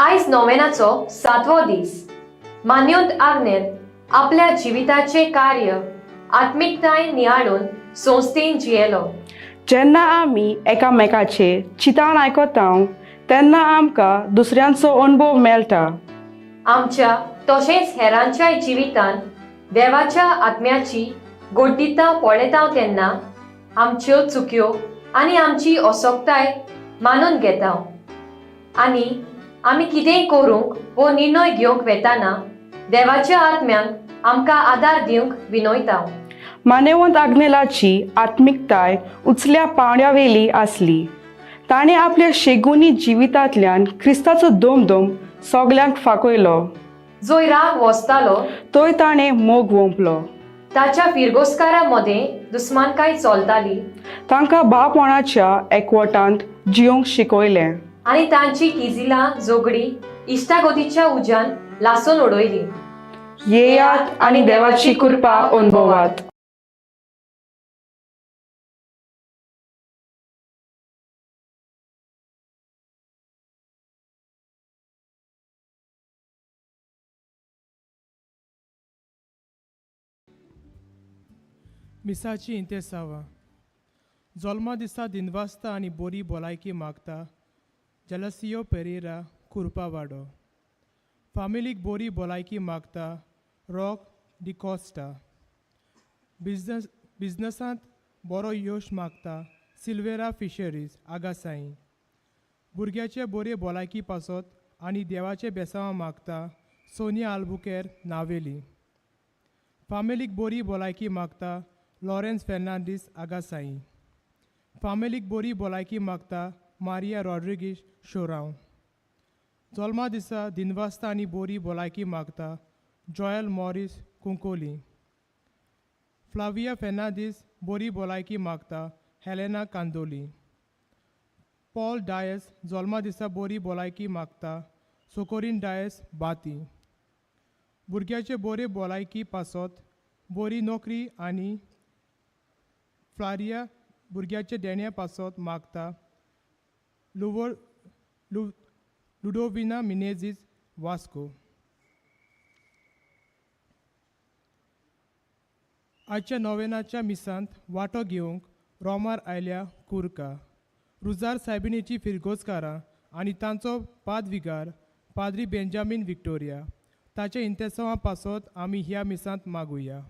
आयज नोवेनाचो 7वो दीस मान्योत आग्नेल आपल्या जिविताचे कार्य आत्मिकताय नियाळून संस्थेन जियेलो. जेन्ना आमी एकामेकाचे चितान आयकता तेन्ना आमकां दुसऱ्यांचो अनुभव मेळटा. आमच्या तशेंच हेरांच्या जिवितान देवाच्या आत्म्याची गोड्डिता पळयता तेन्ना आमच्यो चुक्यो आनी आमची असोक्ताय मानून घेता आनी आमी कितेंय करूंक वो निर्णय घेवंक वेताना देवाच्या आत्म्यान आमकां आदार दिवंक विनयता. मानेवंत आग्नेलाची आत्मिकताय उचल्या पावंड्यावेली आसली. ताणें आपल्या शेगुनी जिवितांतल्यान क्रिस्ताचो दोमदोम सगल्यांक फाकयलो. जंय राग वसतालो थंय ताणें मोग वंपलो. ताच्या फिरगोस्कारा मदें दुस्मानकाय चलताली. तांकां भावपणाच्या एकवटांत जिवंक शिकयलें. आनी तांची किजिलां जोगडी इश्टागोतीच्या उज्यान लासून उडयली. येयात आनी देवाची कृपा अनुभवात. मिसाची इंतेसावा जल्मा दिसा दिनवासता आनी बरी भलायकी मागता जलसियो पेरेरा कुरपा वाडो. फामिलीक बरी भलायकी मागता रॉक डी कॉस्टा. बिझनसांत बरो यश मागता सिल्वेरा फिशरीज आगासाई. भुरग्याचे बरे भलायकी पासत आनी देवाचे बेसांवां मागता सोनिया आल्बुकेर नावेली. फामिलीक बरी भलायकी मागता लॉरेन्स फेर्नांडीस आगासाई. फामिलीक बरी भलायकी मागता मारिया रॉड्रिगीस शोरांव. जल्मा दिसा दिनवासता आनी बरी भलायकी मागता जॉयल मॉरिस कुंकोली. फ्लाविया फेर्नांडीस बरी भलायकी मागता हेलेना कांदोली. पॉल डायस जल्मा दिसा बरी भलायकी मागता सोकोरीन डायस बाती. भुरग्याचे बरे भलायकी पासत बरी नोकरी आनी फ्लारिया भुरग्याचे देण्या पासत मागता लुडोविना मिनेझीस वास्को. आजच्या नोवेनाच्या मिसांत वांटो घेवंक रोमार आयल्या कुरका. रुजार सायबिणीची फिरगोस्कारां आनी तांचो पादविगार पाद्री बेंजामीन विक्टोरिया ताच्या इंतेसावां पासत आमी ह्या मिसांत मागुया.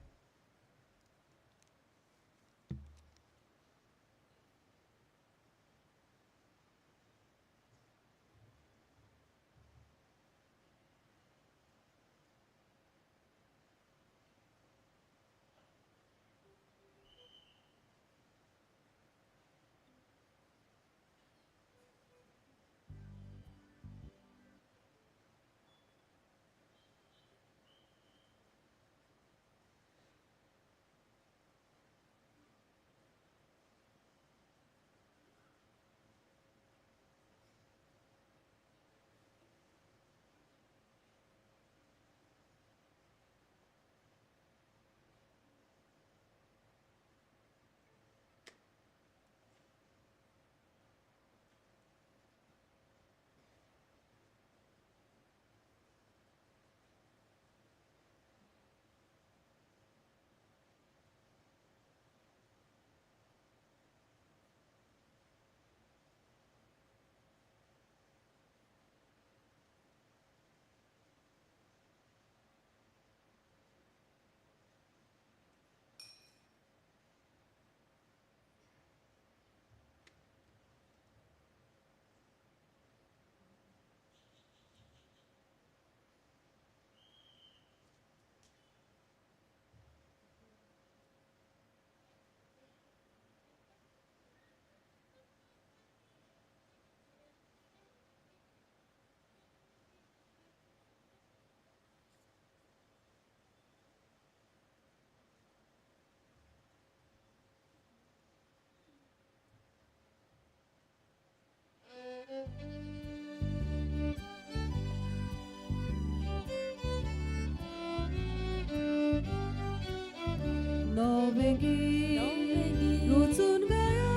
नवे गीत रुचून गाया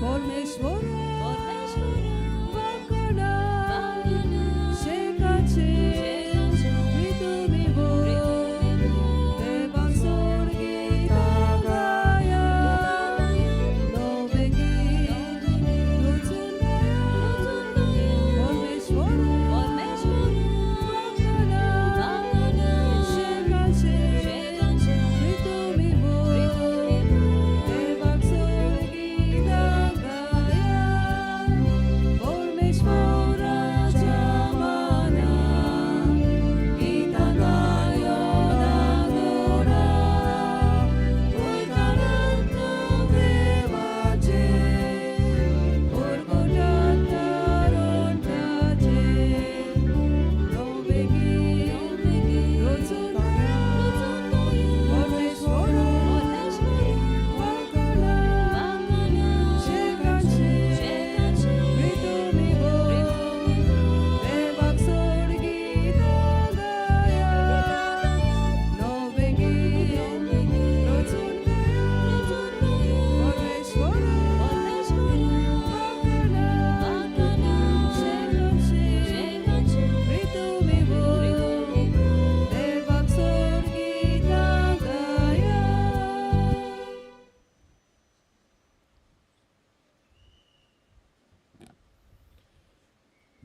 परमेश्वरा वाकडा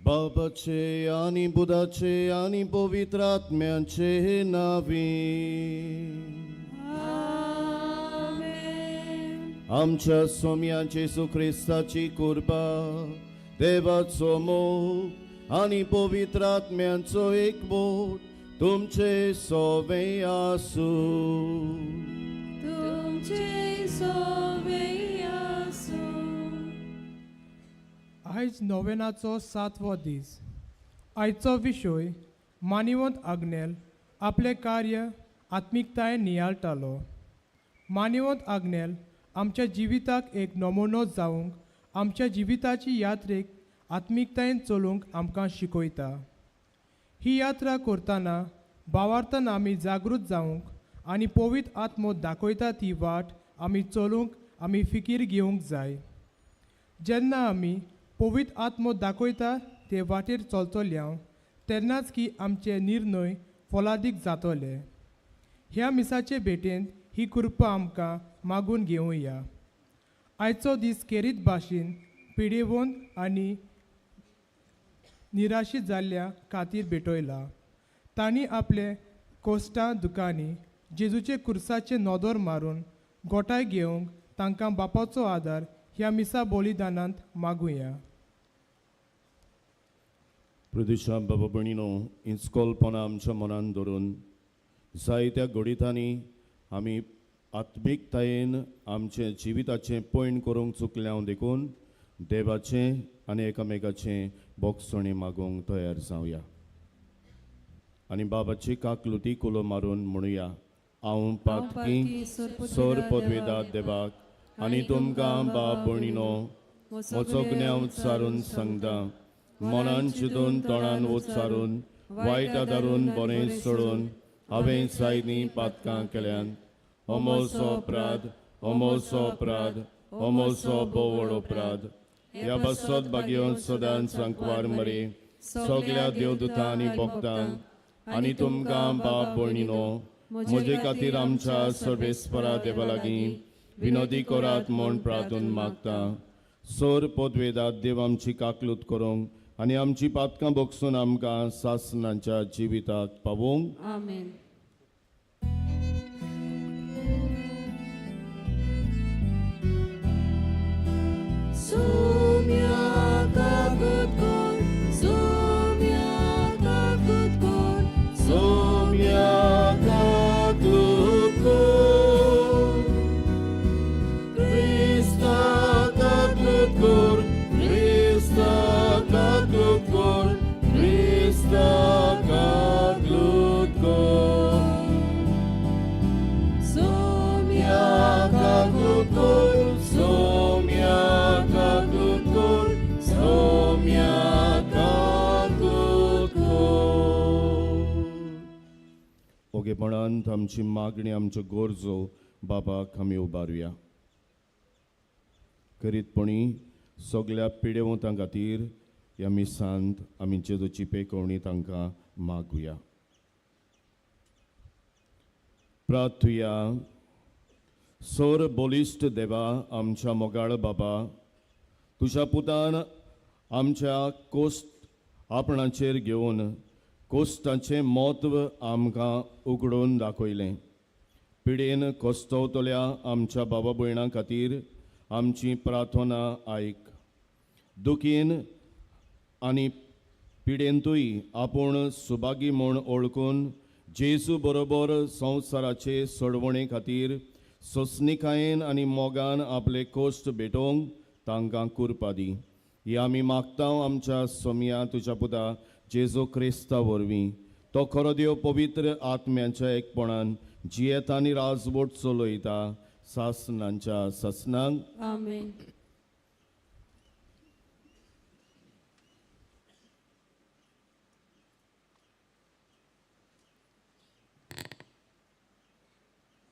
बाबाचे आणि बुधाचे आणि पवित्र आत्म्याचे नावी आमच्या सोम्याचे सुख्रिस्ताची कृपा देवाचो मोग आणि पवित्र आत्म्यांचो एकबोट तुमचे सोवे आसू तुमचे सोवे आसू. आयज नोवेनाचो 7वो दीस. आयचो विशय मानिवंत आग्नेल आपले कार्य आत्मिकतायेन नियाळटालो. मानिवंत आग्नेल आमच्या जिविताक एक नमुनो जावंक आमच्या जिविताची यात्रेक आत्मिकतायेन चलूंक आमकां शिकयता. ही यात्रा करतना भावार्थान आमी जागृत जावंक आनी पवित्र आत्मो दाखयता ती वाट आमी चलूंक आमी फिकीर घेवंक जाय. जेन्ना आमी पवित्र आत्मो दाखयता ते वाटेर चलतल्या तेन्नाच की आमचे निर्णय फलादीक जातले. ह्या मिसाचे भेटेंत ही कृपा आमकां मागून घेवया. आयचो दीस खेरीत भाशेन पिडेवंत आनी निराशीत जाल्ल्या खातीर भेटयला. तांणी आपले कोश्टां दुखांनी जेजूचे कुर्साचे नदर मारून गोठाय घेवंक तांकां बापाचो आदार ह्या मिसा बलिदानांत मागुया. प्रदेशा बाबा भणीनो इस्कोलपणां आमच्या मनान धरून जायत्या घडितांनी आमी आत्मिकतायेन आमचे जिविताचें पैण करूंक चुकल्यां देखून देवाचें आनी एकामेकाचें बोगसणी मागूंक तयार जावया. आनी बाबाची काकलुती कुलो मारून म्हणुया हांव पातकी सोर पदवेदार देवाक आनी तुमकां बाब भणीनो म्हजो ज्ञान उच्चारून सांगता. मनान चिंतून तोंडान उच्चारून वायट आदारून बरें सोडून हांवें जायतीं पातकां केल्यान होमोचो अपराध होमोचो अपराध होमोचो बोवड अपराध. ह्या बसत बागयो सदांच सांकवार मरे सगळ्या देवदूतांनी भक्तांक आनी तुमकां बाब भणीनो म्हजे खातीर आमच्या सर्वेस्परा देवा लागीं विनोदी करात म्हूण प्रार्थून मागता. सोर पदवेदार देव आमची काकलूत करूंक आनी आमची पातकां बोगसून आमकां सासणांच्या जिविताक पावोवंक. आमेन. सोम्या काकूत कोर, सोम्या काकूत कोर, सोम्या काकलूत कोर. क्रिस्ता काकलूत कोर, क्रिस्ता काकलूत कोर, क्रिस्ता काकलूत कोर. सोम्या काकलूत कोर, सोम्या काकलूत कोर, सोम्या काकलूत कोर. ओगेपणांत आमची मागणी आमच्यो गरजो बाबाक आमी उबारुया. करीतपणी सगळ्या पिडेवंतां खातीर ह्या मिसांत आमी जेजूची पेखवणी तांकां मागुया. प्रार्थुया. सोर बोलिश्ट देवा आमच्या मोगाळ बाबा तुज्या पुतान आमच्या कोस्ट आपणाचेर घेवन कोश्टाचें म्हत्व आमकां उगडून दाखयलें. पिडेन कोस्तवतल्या आमच्या बाबा भयणां खातीर आमची प्रार्थना आयक. दुखीन आनी पिडेंतूय आपूण सुभागी म्हूण ओळखून जेजू बरोबर संवसाराचे सोडवणे खातीर सोंसणिकायेन आनी मोगान आपले कोश्ट भेटोवंक तांकां कृपा दी. ही आमी मागता आमच्या सोम्या तुज्या पुता जेजू क्रिस्ता वरवीं. तो खरो देव पवित्र आत्म्याच्या एकपणान जियेता आनी राजवट चलयता सासणांच्या ससनांक. आमेन.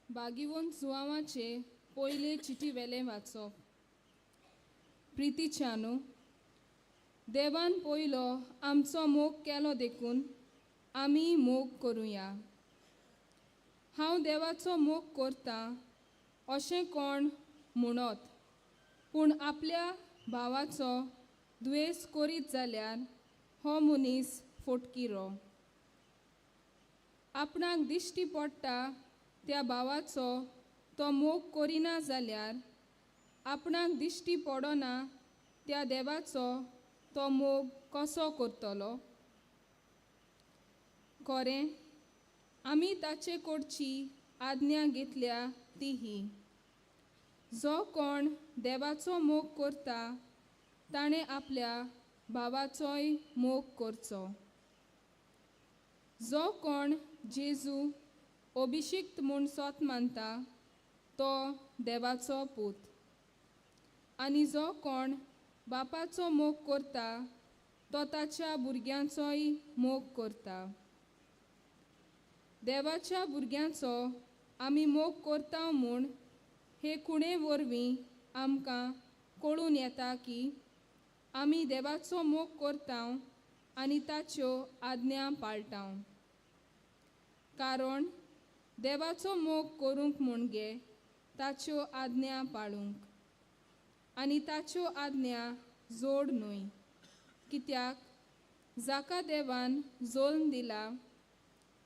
बागीवंत जुआवाचे पयले चिटी वेले वाचप. प्रितीच्यानू देवान पयलो आमचो मोग केलो देखून आमी मोग करुया. हांव देवाचो मोग करता अशें कोण म्हणत पूण आपल्या भावाचो द्वेस करीत जाल्यार हो मनीस फोटकिरो. आपणाक दिश्टी पडटा त्या भावाचो तो मोग करिना जाल्यार आपणाक दिश्टी पडना त्या देवाचो तो मोग कसो करतलो. खरें आमी ताचे कडची आज्ञा घेतल्या ती ही, जो कोण देवाचो मोग करता ताणें आपल्या भावाचोय मोग करचो. जो कोण जेजू अभिशिक्त म्हूण सोत मानता तो देवाचो पूत. आनी जो कोण बापाचो मोग करता तो ताच्या भुरग्यांचोय मोग करता. देवाच्या भुरग्यांचो आमी मोग करता म्हूण हे खुणे वरवीं आमकां कळून येता की आमी देवाचो मोग करता आनी ताच्यो आज्ञा पाळटा. कारण देवाचो मोग करूंक म्हणजे ताच्यो आज्ञा पाळूंक. आनी ताच्यो आज्ञा जोड न्हय, कित्याक जाका देवान जोल्न दिला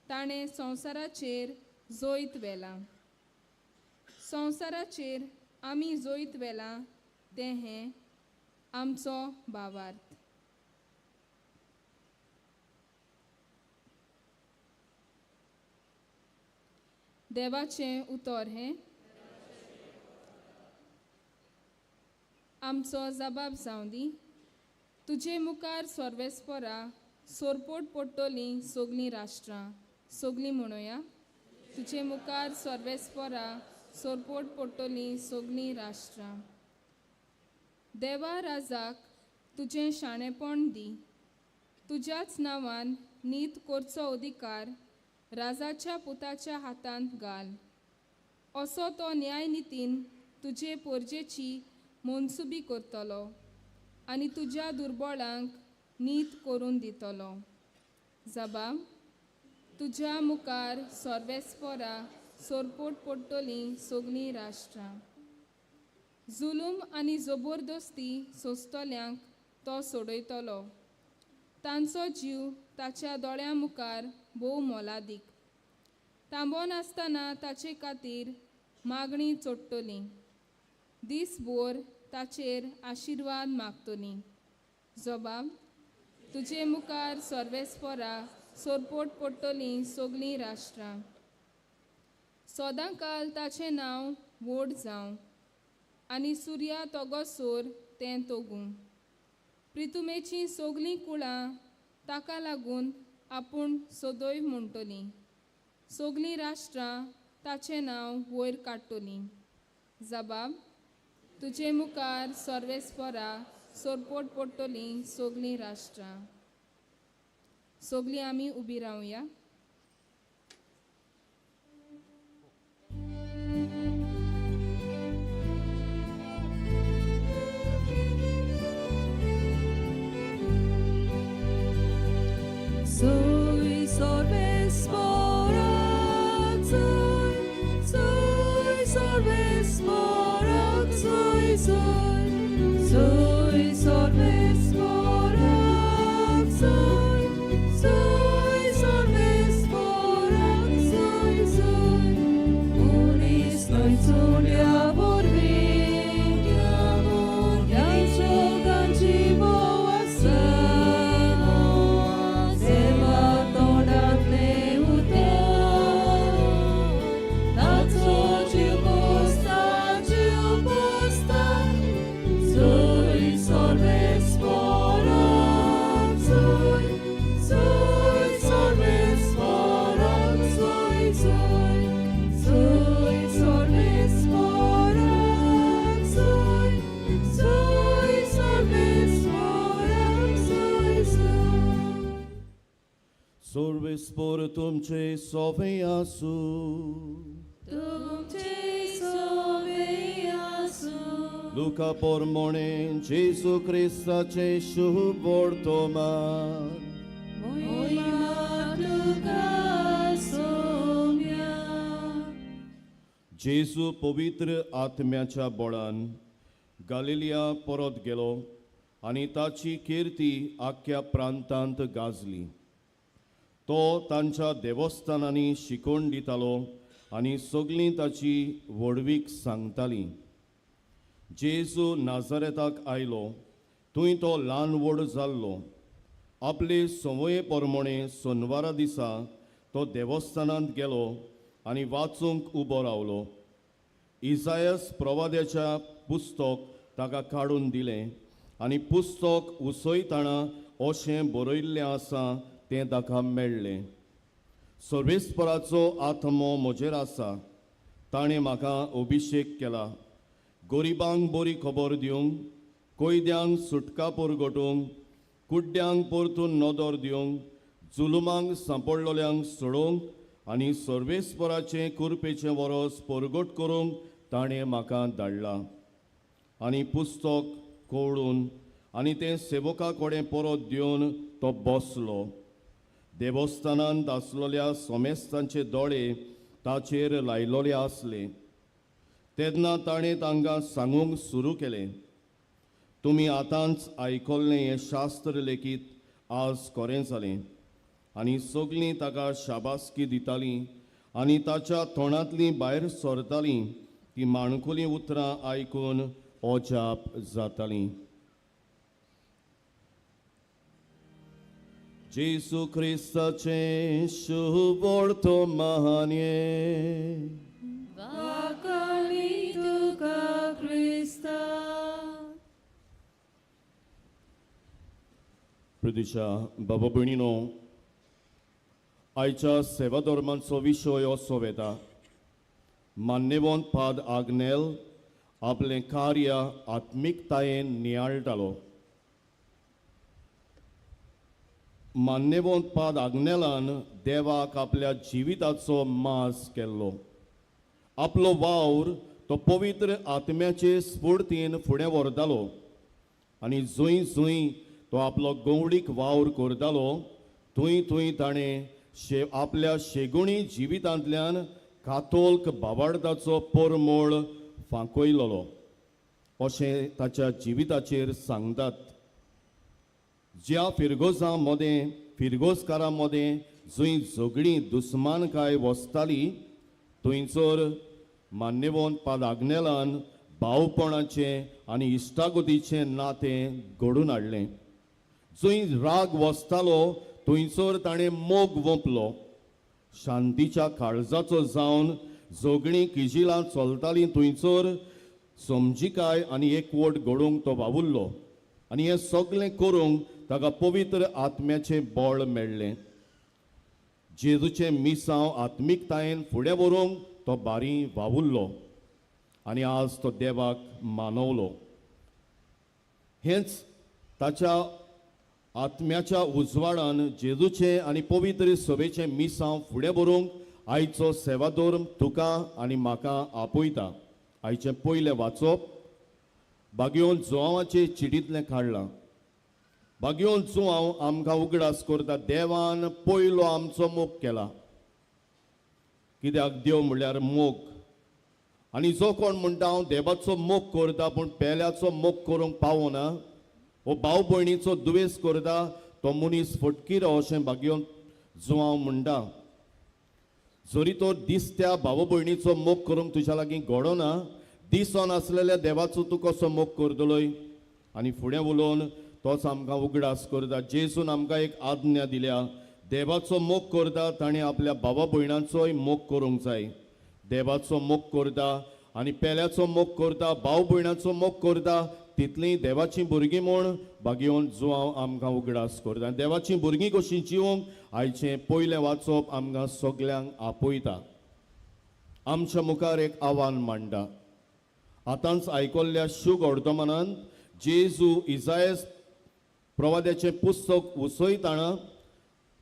ताणें संवसाराचेर जोयत व्हेला. संवसाराचेर आमी जोयत व्हेला तें हें आमचो भावार्थ. देवाचें उतर हें आमचो जबाब जावं दी. तुजे मुखार सर्वेस्परा सोरपोट पडटलीं सगलीं राष्ट्रां. सगलीं म्हणुया. तुजे मुखार सर्वेस्परा सोरपोट पडटलीं सगलीं राष्ट्रां. देवा राजाक तुजें शाणेपण दी. तुज्याच नांवान नीत करचो अधिकार राजाच्या पुताच्या हातांत घाल. असो तो न्याय नितीन तुजे पोरजेची मनसुबी करतलो आनी तुज्या दुर्बळांक नीत करून दितलो. जबाब. तुज्या मुखार सर्वेस्परा सोरपोट पडटलीं सगलीं राष्ट्रां. जुलूम आनी जबरदस्ती सोंसतल्यांक तो सोडयतलो. तांचो जीव ताच्या दोळ्यां मुखार भोव मोलादीक. तांबोन आसतना ताचे खातीर मागणी चोडटली. दीसभर ताचेर आशिर्वाद मागतलीं. जबाब. तुजे मुखार सर्वेस्परा सोरपोट पडटलीं सगलीं राष्ट्रां. सदांकाल ताचें नांव व्हड जावं आनी सुर्या तोगोसोर तें तोगूं. प्रितुमेचीं सगलीं कुळां ताका लागून आपूण सदैव म्हणटलीं. सगलीं राष्ट्रां ताचें नांव वयर काडटलीं. जबाब. तुजे मुखार सर्वेस्परा सोरपोट पडटलीं सगलीं राष्ट्रां. सगलीं आमी उबी रावया. Soy sorbespora, soy sorbespora, soy sorbespora, soy sorbespora, unis noi solia vorbim, iar jogan cibo asamo, seva todat leuta, taco ciu posta, soy sorbespora, soy sorbespora, soy sorbespora, soy sorbespora, Sorbespor तुमचे सोवे आसू. तुमचे सोवेयासु. Luca पोरमोणे जेसू क्रिस्ताचे शुभ वर्तमान. Moima tuka somya. जेसू पवित्र आत्म्याच्या बळान गालिलिया परत गेलो आनी ताची किर्ती आख्या प्रांतांत गाजली. तो तांच्या देवस्थानांनी शिकोवन दितालो आनी सगळीं ताची व्हडवीक सांगतालीं. जेजू नाझारेताक आयलो. थंय तो ल्हान व्हड जाल्लो. आपले संवये प्रमाणे सोनवारा दिसा तो देवस्थानांत गेलो आनी वाचूंक उबो रावलो. इसायास प्रवाद्याच्या पुस्तक ताका काडून दिलें आनी पुस्तक उसयतना अशें बरयल्लें आसा तें ताका मेळ्ळें. सर्वेस्पराचो आत्मो म्हजेर आसा. ताणें म्हाका अभिशेक केला. गरिबांक बरी खबर दिवंक, कोयद्यांक सुटका परगटूंक, कुड्ड्यांक परतून नदर दिवंक, जुलुमांक सांपडलोल्यांक सोडोवंक आनी सर्वेस्पराचे कुरपेचें वरस परगट करूंक ताणें म्हाका धाडला. आनी पुस्तक कवळून आनी तें सेवका कडेन परत दिवन तो बसलो. देवस्थानांत आसलोल्या सोमेस्तांचे दोळे ताचेर लायलोले आसले. तेन्ना ताणें तांकां सांगूंक सुरू केलें, तुमी आतांच आयकल्लें हें शास्त्र लेगीत आज खरें जालें. आनी सगळीं ताका शाबासकी दितालीं आनी ताच्या तोंडांतलीं भायर सरतालीं ती माणकुलीं उतरां आयकून अजाप जातालीं. जेसू ख्रिस्ताचें शुभ वर्तमान्ये. वाकाली तुका क्रिस्ता. प्रदेशा बाबा भयणीनो, आयच्या सेवा धर्मांचो विशय असो वेता. मान्यवंत पाद आग्नेल आपलें कार्य आत्मीकतायेन नियाळटालो. मान्यवंत पाद आग्नेलान देवाक आपल्या जिविताचो मास केल्लो. आपलो वावर तो पवित्र आत्म्याचे स्फूर्तीन फुडें व्हरतालो आनी जंय जंय तो आपलो गवडीक वावर करतालो थंय थंय ताणें आपल्या शेगुणी जिवितांतल्यान कातोल्क भावार्थाचो परमळ फांकयलोलो अशें ताच्या जिविताचेर सांगतात. ज्या फिरगोसकारां मदें जंय झगडीं दुस्मानकाय वसताली थंयसर मान्यवंत पाद आग्नेलान भावपणाचें आनी इश्टागतीचें नातें घडून हाडलें. जंय राग वसतालो थंयसर ताणें मोग वोंपलो. शांतीच्या काळजाचो जावन झगडीं किजिलां चलतालीं थंयसर समजिकाय आनी एकवट घडोवंक तो वावुरलो आनी हें सगळें करूंक ताका पवित्र आत्म्याचें बळ मेळ्ळें. जेजूचें मिसांव आत्मीकतायेन फुडें व्हरूंक तो बारी वावुरलो आनी आज तो देवाक मानवलो. हेंच ताच्या आत्म्याच्या उजवाडान जेजूचें आनी पवित्र सभेचें मिसांव फुडें व्हरूंक आयचो सेवा धर्म तुका आनी म्हाका आपयता. आयचें पयलें वाचप बागयोन जुवांवाचे चिडींतलें काडलां. बागयोन जुवांव आमकां उगडास करता. देवान पयलो आमचो मोग केला. कित्याक देव म्हणल्यार मोग आनी जो कोण म्हणटा हांव देवाचो मोग करता पूण पेल्याचो मोग करूंक पावना हो भाव भयणीचो दुवेस करता तो मनीस फटकीर अशें बागयोन जुवांव म्हणटा. जरी तो दिसत्या भाव भयणीचो मोग करूंक तुज्या लागीं घडोना दिसोन आसलेल्या देवाचो तूं कसो मोग करतलोय. आनी फुडें उलोवन तोच आमकां उगडास करता. जेजून आमकां एक आज्ञा दिल्या. देवाचो मोग करता ताणें आपल्या भावा भयणांचोय मोग करूंक जाय. देवाचो मोग करता आनी पेल्याचो मोग करता भाव भयणाचो मोग करता तितलीं देवाचीं भुरगीं म्हूण बागयोन जुवांव आमकां उगडास करता. देवाचीं भुरगीं कशीं जिवंक आयचें पयलें वाचप आमकां सगल्यांक आपयता. आमच्या मुखार एक आव्हान मांडटा. आतांच आयकल्ल्या शुभ वर्तमानांत जेजू इसायास प्रवाद्याचें पुस्तक उसयतना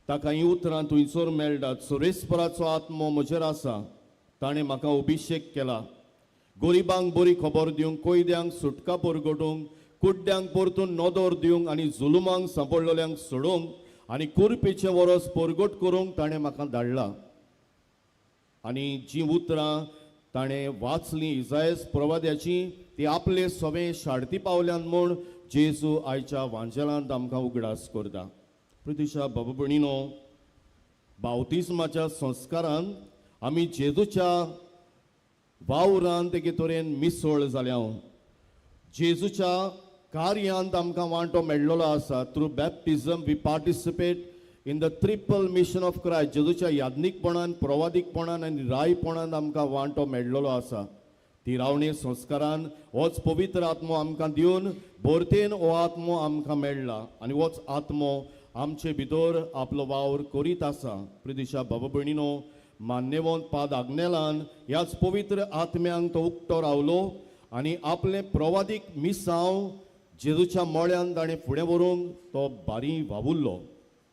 ताका हीं उतरां थंयसर मेळटात. सुरेस्पराचो आत्मो म्हजेर आसा. ताणें म्हाका अभिशेक केला. गरिबांक बरी खबर दिवंक, कोयद्यांक सुटका परगटूंक, कुड्ड्यांक परतून नदर दिवंक आनी जुलुमांक सांपडलोल्यांक सोडोवंक आनी कुरपेचें वरस परगट करूंक ताणें म्हाका धाडला. आनी जीं उतरां ताणें वाचलीं इसायास प्रवाद्याचीं ती आपले सवे शाळती पावल्यान म्हूण जेजू आयच्या वांजेलांत आमकां उगडास करता. प्रितीच्या बाबा भयणीनो, बावतिस्माच्या संस्कारान आमी जेजूच्या वावरांत एके तरेन मिसळ जाल्या. जेजूच्या कार्यांत आमकां वांटो मेळ्ळलो आसा. Through baptism we participate in the triple mission of Christ. जेजूच्या याज्ञिकपणान, प्रवादीकपणान आनी रायपणान आमकां वांटो मेळ्ळलो आसा. ती रावणे संस्कारान होच पवित्र आत्मो आमकां दिवन बोरतेन हो आत्मो आमकां मेळ्ळा आनी होच आत्मो आमचे भितर आपलो वावर करीत आसा. प्रितीच्या बाबा भयणीनो, मान्यवंत पाद आग्नेलान ह्याच पवित्र आत्म्यांक तो उक्तो रावलो आनी आपले प्रवादीक मिसांव जेजूच्या मोळ्यान ताणें फुडें व्हरूंक तो बारी वावुरलो.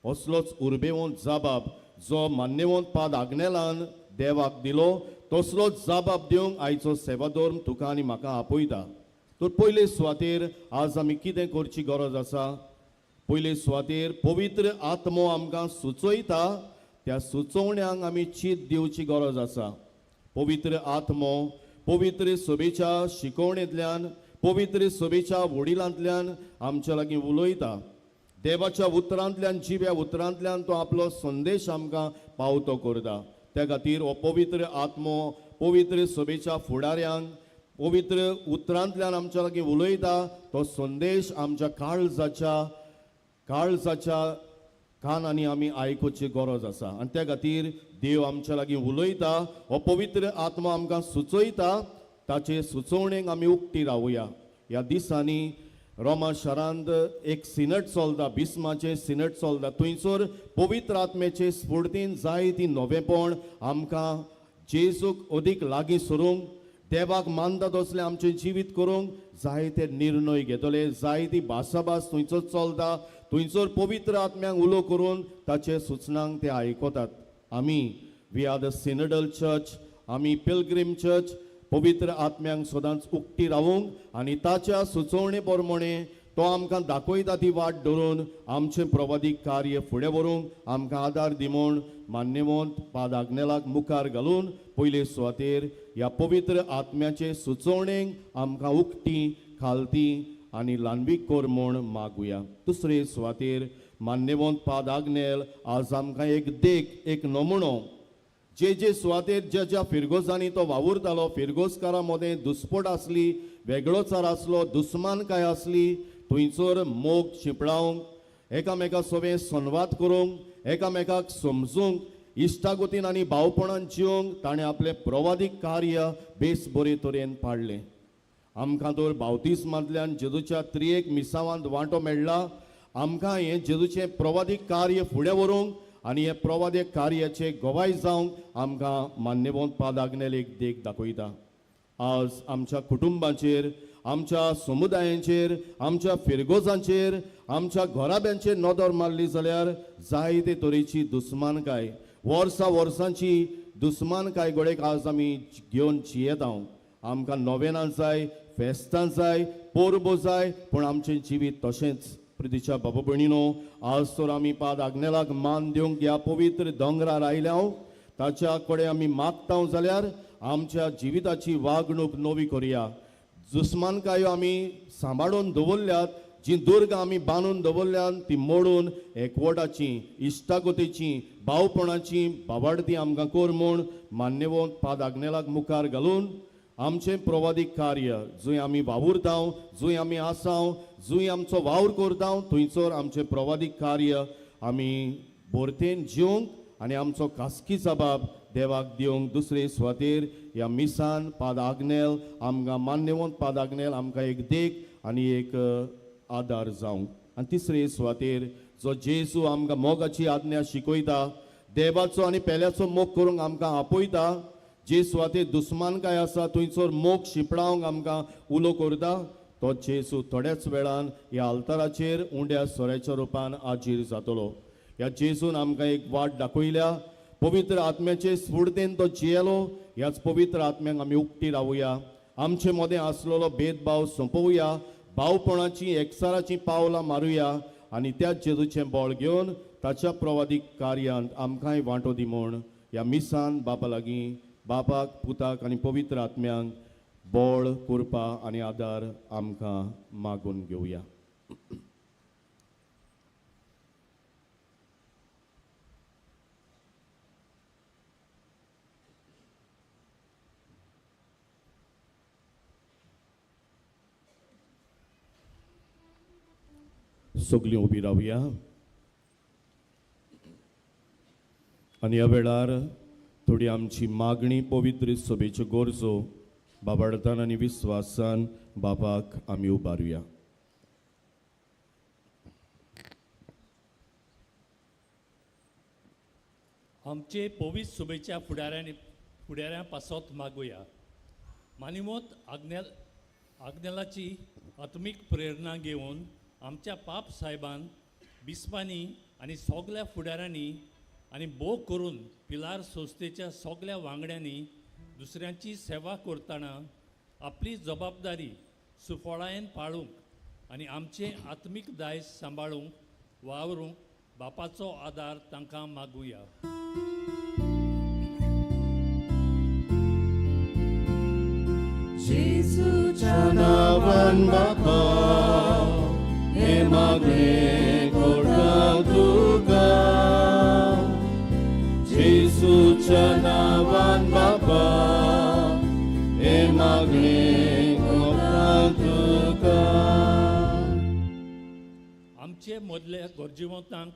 असलोच उर्बेवंत जाबाब जो मान्यवंत पाद आग्नेलान देवाक दिलो, तसलोच जाबाब दिवंक आयचो सेवाधर्म तुका आनी म्हाका आपयता. तर पयले सुवातेर आज आमी कितें करची गरज आसा? पयले सुवातेर पवित्र आत्मो आमकां सुचयता, त्या सुचोवण्यांक आमी चीत दिवची गरज आसा. पवित्र आत्मो पवित्र सभेच्या शिकवणेंतल्यान, पवित्र सभेच्या वडिलांतल्यान आमच्या लागीं उलयता. देवाच्या उतरांतल्यान, जिव्या उतरांतल्यान तो आपलो संदेश आमकां पावतो करता. त्या खातीर हो पवित्र आत्मो पवित्र सभेच्या फुडाऱ्यांक पवित्र उतरांतल्यान आमच्या लागीं उलयता. तो संदेश आमच्या काळजाच्या कानांनी आमी आयकुची गरज आसा आनी त्या खातीर देव आमच्या लागीं उलयता. हो पवित्र आत्मा आमकां सुचयता, ताचे सुचोवणेक आमी उक्ती रावया. ह्या दिसांनी रोमा शारांत एक सिनट चलता, बिस्माचें सिनट चलता. थंयसर पवित्र आत्म्याचे स्फूर्तीन जायतीं नवेपण आमकां जेजूक अदीक लागीं सरूंक, देवाक मानता तसलें आमचें जिवीत करूंक जायते निर्णय घेतले. जायती भासाभास थंयसर चलता. थंयसर पवित्र आत्म्यांक उलो करून ताचे सुचनांक ते आयकतात. आमी वी आर द सिनडल चर्च, आमी पिलग्रीम चर्च पवित्र आत्म्यांक सदांच उक्ती रावूंक आनी ताच्या सुचोवणे प्रमाणे तो आमकां दाखयता ती वाट धरून आमचें प्रवादीक कार्य फुडें व्हरूंक आमकां आदार दी म्हूण मान्यवंत पाद आग्नेलाक मुखार घालून पयले सुवातेर ह्या पवित्र आत्म्याचे सुचोवणेक आमकां उक्ती, खालती आनी ल्हानवीक कोर म्हूण मागुया. दुसरे सुवातेर मान्यवंत पाद आग्नेल आज आमकां एक देख, एक नमुनो, जे सुवातेर ज्या फिरगोजांनी तो वावुरतालो, फिरगोजकारां मदें दुस्पट आसली, वेगळोचार आसलो, दुस्मानकाय आसली, थंयसर मोग शिंपडावंक, एकामेका सवें संवाद करूंक, एकामेकाक समजूंक, इश्टागोतीन आनी भावपणान जिवंक ताणें आपलें प्रवादीक कार्य बेस बरे तरेन पाडलें. आमकां तर बावतिस्मांतल्यान जेजूच्या त्रियेक मिसावांत वांटो मेळ्ळा. आमकां हें जेजूचें प्रवादीक कार्य फुडें व्हरूंक आनी हे प्रवादीक कार्याचे गवाय जावंक आमकां मान्यवंत पाद आग्नेल एक देख दाखयता. आज आमच्या कुटुंबाचेर, आमच्या समुदायांचेर, आमच्या फिरगोजांचेर, आमच्या घराब्यांचेर नदर मारली जाल्यार जायते तरेची दुस्मानकाय, वर्सांची दुस्मानकाय गोडेक आज आमी घेवन जियेता. आमकां नोवेनां जाय, फेस्तां जाय, पोरबो जाय, पूण आमचें जिवीत तशेंच. प्रितीच्या बाबा भयणीनो, आज तर आमी पाद आग्नेलाक मान दिवंक ह्या पवित्र दोंगरार आयल्या. ताच्या कडेन आमी मागता जाल्यार आमच्या जिविताची वागणूक नवी करुया. दुस्मानकायो आमी सांबाळून दवरल्यात, जी दुर्ग आमी बांदून दवरल्यात ती मोडून एकवटाची, इश्टागोतीची, भावपणाची भावार्थी आमकां कोर म्हूण मान्यवंत पाद आग्नेलाक मुखार घालून आमचें प्रवादीक कार्य जंय आमी वावुरता, जंय आमी आसा, जंय आमचो वावर करता, थंयसर आमचें प्रवादीक कार्य आमी बोरतेन जिवंक आनी आमचो खासगी जबाब देवाक दिवंक. दुसरे सुवातेर ह्या मिसान पाद आग्नेल आमकां मान्यवंत पाद आग्नेल आमकां एक देख आनी एक आदार जावंक. आनी तिसरे सुवातेर जो जेजू आमकां मोगाची आज्ञा शिकयता, देवाचो आनी पेल्याचो मोग करूंक आमकां आपयता, जे सुवातेर दुस्मानकाय आसा थंयसर मोग शिंपडावंक आमकां उलो करता, तो जेजू थोड्याच वेळान ह्या आल्ताराचेर उंड्या सोऱ्याच्या रुपान आजीर जातलो. ह्या जेजून आमकां एक वाट दाखयल्या. पवित्र आत्म्याचे स्फूर्तेन तो जियेलो. ह्याच पवित्र आत्म्यांक आमी उक्ती रावुया. आमचे मदें आसलेलो भेदभाव सोंपोवया. भावपणाची, एकचाराची पावलां मारुया आनी त्या जेजूचें बळ घेवन ताच्या प्रवादीक कार्यांत आमकांय वांटो दी म्हूण ह्या मिसान बापा लागीं, बापाक, पुताक आनी पवित्र आत्म्यांक बळ कृपा आनी आदार आमकां मागून घेवया. सगळीं उबी रावया. आनी ह्या वेळार थोडी आमची मागणी पवित्र सभेच्यो गरजो बाबार्थान आनी विस्वासान बापाक आमी उबारुया. आमचे पवित्र सभेच्या फुडाऱ्यां पासत मागुया. मानिमोत आग्नेलाची आत्मीक प्रेरणा घेवन आमच्या पाप साहेबान बिस्पांनी आनी सगल्या फुडाऱ्यांनी आनी भोव करून पिलार संस्थेच्या सगल्या वांगड्यांनी दुसऱ्यांची सेवा करतना आपली जबाबदारी सुफळायेन पाळूंक आनी आमचे आत्मीक दायज सांबाळूंक वावरूंक बापाचो आदार तांकां मागुया. जेजूच्या नांवान बापा हे मागणे करता तुका. जेजूच्या नांवान बापा हे मागणे करता तुका. आमचे मदले गरजेवंतांक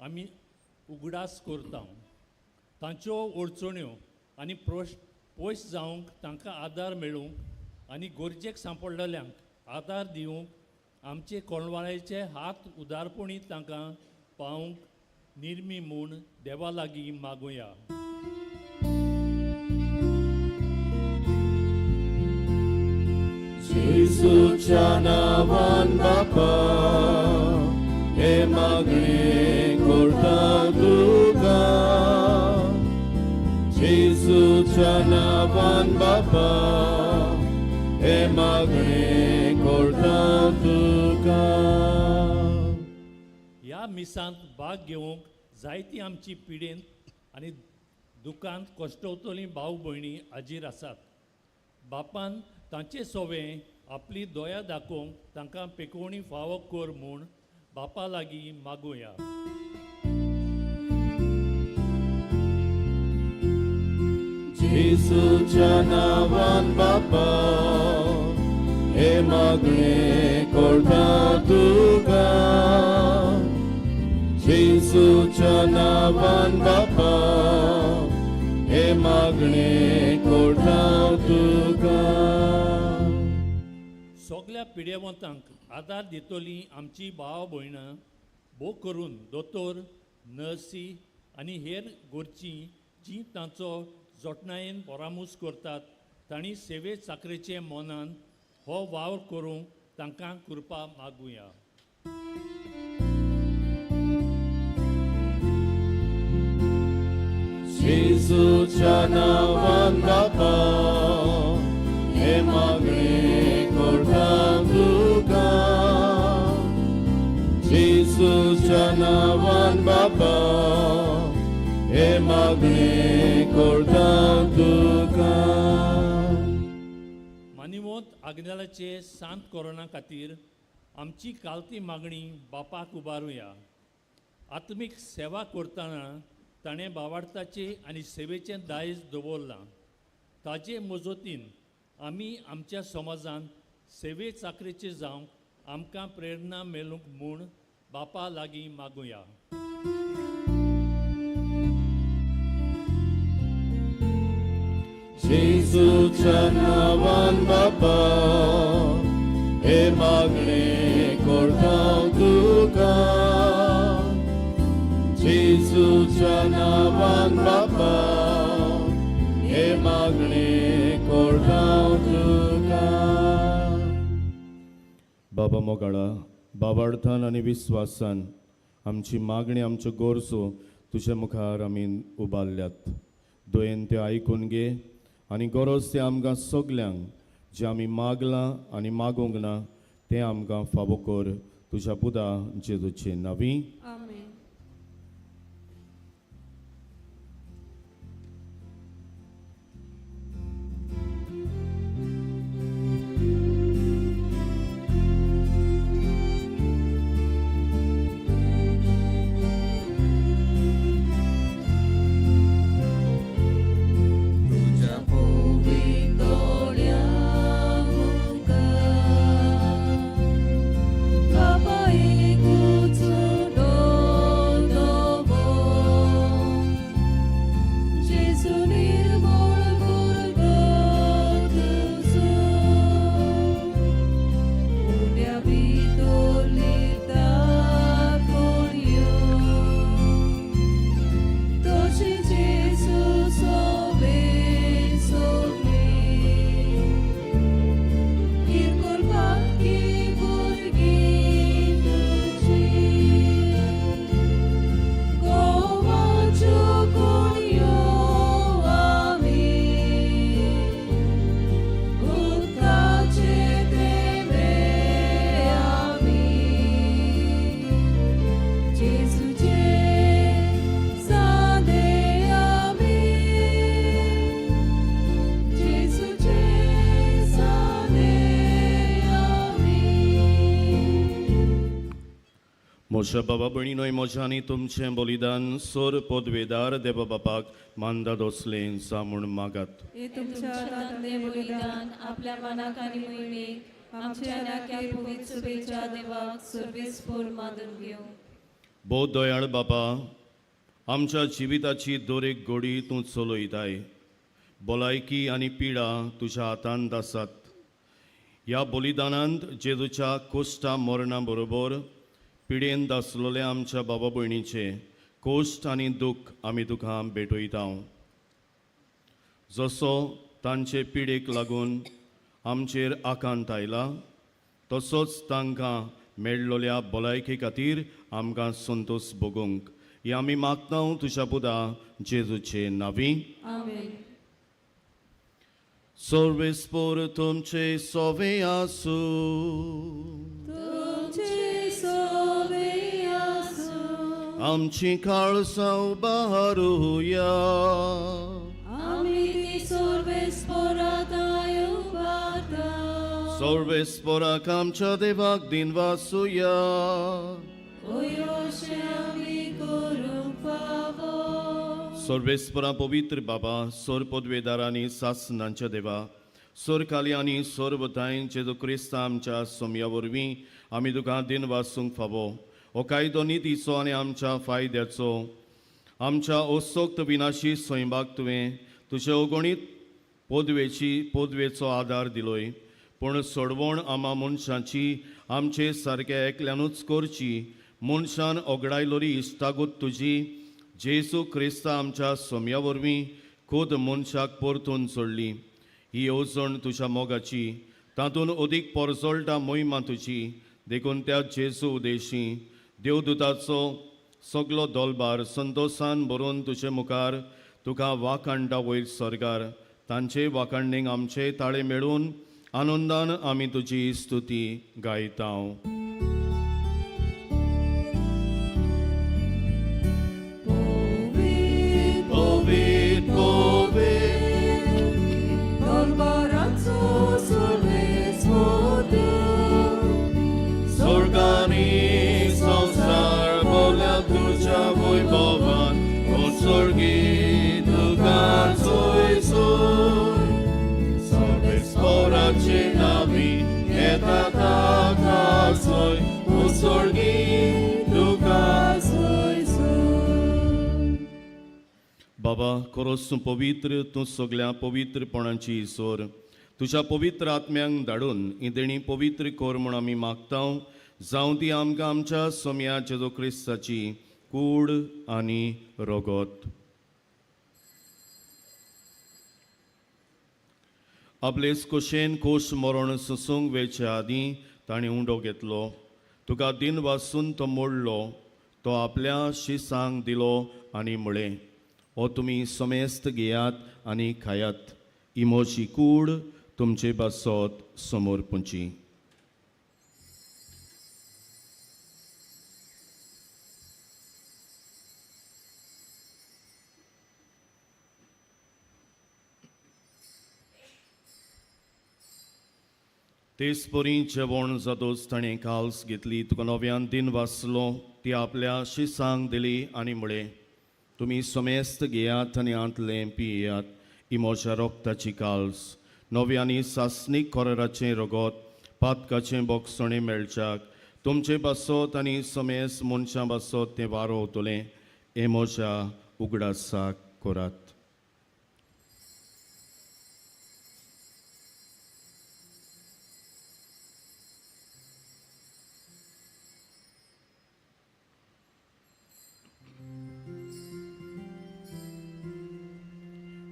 आमी उगडास करता. तांच्यो अडचण्यो आनी पयस जावंक तांकां आदार मेळूंक आनी गरजेक सांपडलेल्यांक आदार दिवंक आमचे कोणवाळेचे हात उदारपणी तांकां पावंक निर्मी म्हूण देवा लागीं मागुया. जेजूच्या नांवान बापा हे मागणे करता तुका. जेजूच्या नांवान बापा हे मागणे करता तुका. ह्या मिसांत भाग घेवंक जायतीं आमची पिडेंत आनी दुखांत कश्टवतलीं भाव भयणी हाजीर आसात. बापान तांचे सोवें आपली दया दाखोवंक तांकां पेकोवणी फावो कर म्हूण बापा लागीं मागुया. जेजूच्या नांवान बापा हे मागणे करता तुका. जेजूच्या नांवान बापा हे मागणे करता तुका. सगल्या पिडेवंतांक आदार दितलीं आमची भाव भयणां भोव करून दोतोर नर्सी आनी हेर गोरचीं जीं तांचो जोटणायेन परामूस करतात तांणी सेवे चाकरेचे मोनान हो वावर करूंक तांकां कृपा मागुया. जेजूच्या नांवान बापा हे मागणे करता तुका. जेजूच्या नांवान बापा हे मागणे करता तुका. मानिमोत आग्नेलाचे सांत कोरोना खातीर आमची कालती मागणी बापाक उबारुया. आत्मीक सेवा करतना ताणें भावार्थाचे आनी सेवेचें दायज दवरलां. ताजे मजतीन आमी आमच्या समाजांत सेवे चाकरेचे जावंक आमकां प्रेरणा मेळूंक म्हूण बापा लागीं मागुया. जेजूच्या नांवान बापा हे मागणे करता तुका. जेजूच्या नांवान बापा हे मागणे करता तुका. बाबा मोगाळा बाबार्थान आनी विस्वासान आमची मागणी आमच्यो गरजो तुज्या मुखार आमी उबारल्यात. दोयेन ते आयकून घे आनी गरज ते आमकां सगल्यांक जें आमी मागलां आनी मागूंक ना तें आमकां फावो कर तुज्या पुता जेजूचे नांवी. आमेन. मोशा बाबा भयणीनोय मोशांनी तुमचें बलिदान सोर पदवेदार देवा बापाक मानदाद असलें जा म्हूण मागात. हे तुमच्या हातांतले बलिदान आपल्या मनाक आनी मयणेक आमच्या नाक्या पवित्र सुबेच्या देवाक सर्वेस्पर मानून घेवं. भोव दयाळ बाबा, आमच्या जिविताची दरेक घडी तूं चलयताय. भलायकी आनी पिडा तुज्या हातांत आसात. ह्या बलिदानांत जेजूच्या कोश्टा मरणा बरोबर पिडेंत आसलोल्या आमच्या बाबा भयणीचे कोश्ट आनी दूख आमी तुका भेटयता. जसो तांचे पिडेक लागून आमचेर आकांत आयला, तसोच तांकां मेळ्ळोल्या भलायके खातीर आमकां संतोश भोगूंक ही आमी मागता तुज्या पुता जेजूचे नांवी. आमेन. सर्वेस्पर तुमचे सोवे आसूं. तुमचे सोवे आसूं. आमची काळसांव बारुया. आमी ती सर्वेस्परांत उबारता. सर्वेस्पराक आमच्या देवाक दिन वासुया. ओयोशे आमी करूंक फावो. सर्वेस्परा पवित्र बाबा, सोर पदवेदारांनी सासणांच्या देवा, सोर काली आनी सोर वताय जेजू क्रिस्त आमच्या सोम्या वरवीं आमी तुका दिन वासूंक फावो. हो कायदो नितीचो आनी आमच्या फायद्याचो आमच्या ओसोक्त विनाशी स्वयंभाग तुवें तुजे अगणीत पदवेचो आदार दिलोय. पूण सोडवण आमा मनशांची आमचे सारके एकल्यानूच करची. मनशान ओगडायलोली इश्टागूत तुजी जेजू क्रिस्त आमच्या सोम्या वरवीं खुद मनशाक परतून सोडली. ही येवजण तुज्या मोगाची, तातूंत अदीक परजोळटा मोहिमा तुजी. देखून त्या जेजू उदेशी देवदूताचो सगलो दोलबार संतोशान भरून तुजे मुखार तुका वाखाणटा वयर सर्गार. तांचे वाखाणणेक आमचे ताळे मेळून आनंदान आमी तुजी स्तुती गायता. Sorgani संसार बोल्या तुझ्या वैभवान उत्सर्गी तुका सोय सोय. सर्वेस्पराचे नावी येता ताका सोय. उत्सर्गी तुका सोय सोय. बाबा, खरोच तूं पवित्र, तूं सगळ्या पवित्रपणाची सोर. तुज्या पवित्र आत्म्यांक धाडून ही देणी पवित्र कर म्हूण आमी मागता. जावं ती आमकां आमच्या सोम्या जेजू क्रिस्ताची कूड आनी रगत. आपलेच कुशेन कोश मरण सोसूंक वेच्या आदीं ताणें उंडो घेतलो. तुका दिन वासून तो मोडलो. तो आपल्या शिसांक दिलो आनी म्हळें, हो तुमी समेस्त घेयात आनी खायात. ही म्हजी कूड तुमचे बासोत समोर पुंची. तेच परी जेवण जातोच ताणें काल्स घेतली. तुका नव्यान दिन वाचलो. ती आपल्या शिसांक दिली आनी म्हळें, तुमी समेस्त घेयात आनी आंतलें पियेयात. ही म्हज्या रोगताची काल्स. नव्यानी सासणीक कोराराचें रगत पातकाचें बोगसणें मेळच्याक तुमचे बासोत आनी समेस्त मनशां बासोत तें वारोवतलें. हें म्हज्या उगडासाक करात.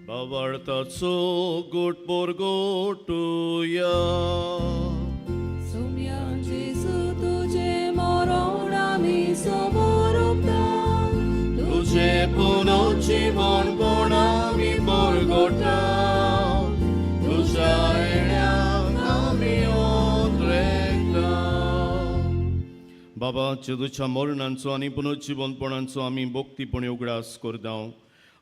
Bavartaco gut porgotuja. Sumyan Jesu तुझे मरण आमी समोरता. तुझे पुनर्जीवन पण आमी परगटा. तुझ्या येण्याक आमी ओद्रेकता. बाबा, जेजूच्या मरणांचो आनी पुनर्जीवनपणांचो आमी भोक्तीपणे उगडास करता.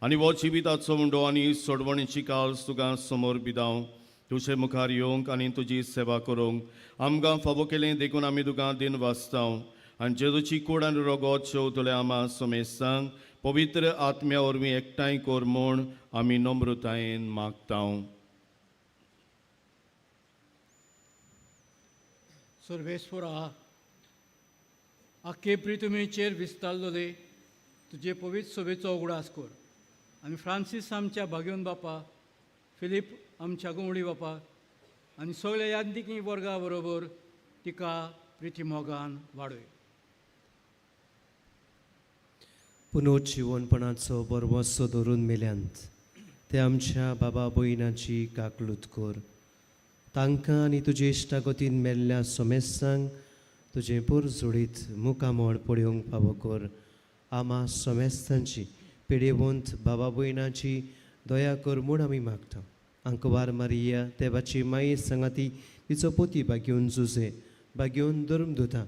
आनी हो जिविताचो उंडो आनी सोडवणेची काल्स तुका समोर भिदाव. तुजे मुखार येवंक आनी तुजी सेवा करूंक आमकां फावो केलें देखून आमी तुका दिन वाचता. आनी जेजूची कूड आनी रगत शेवतले आमा समेस्तांक पवित्र आत्म्या वरवीं एकठांय कोर म्हूण आमी नम्रतायेन मागतां. सर्वेस्वरा, आख्खे प्रितुमेचेर विस्तारलोले तुजे पवित्र सभेचो उगडास कर आनी फ्रांसीस आमच्या भाग्योन बापा, फिलीप आमच्या गुंवडी बापा आनी सगळ्या यांत्रिकी वर्गा बरोबर तिका प्रिती मोगान वाडय. पुनर्जीवनपणाचो बरवसो धरून मेल्यांत ते आमच्या बाबा भयणाची काकलूत कर. तांकां आनी तुजे इश्टागतीन मेल्ल्या समेस्तांक तुजे बूर जोडीत मुखामोड पळोवंक फावो कर. आमा समेस्तांची पिडेवंत बाबा भयणाची दया कर म्हूण आमी मागता. आंकवार मारिया देवाची माई सांगाती तिचो पोती बागेवन जुजे बागेवन धर्म दोता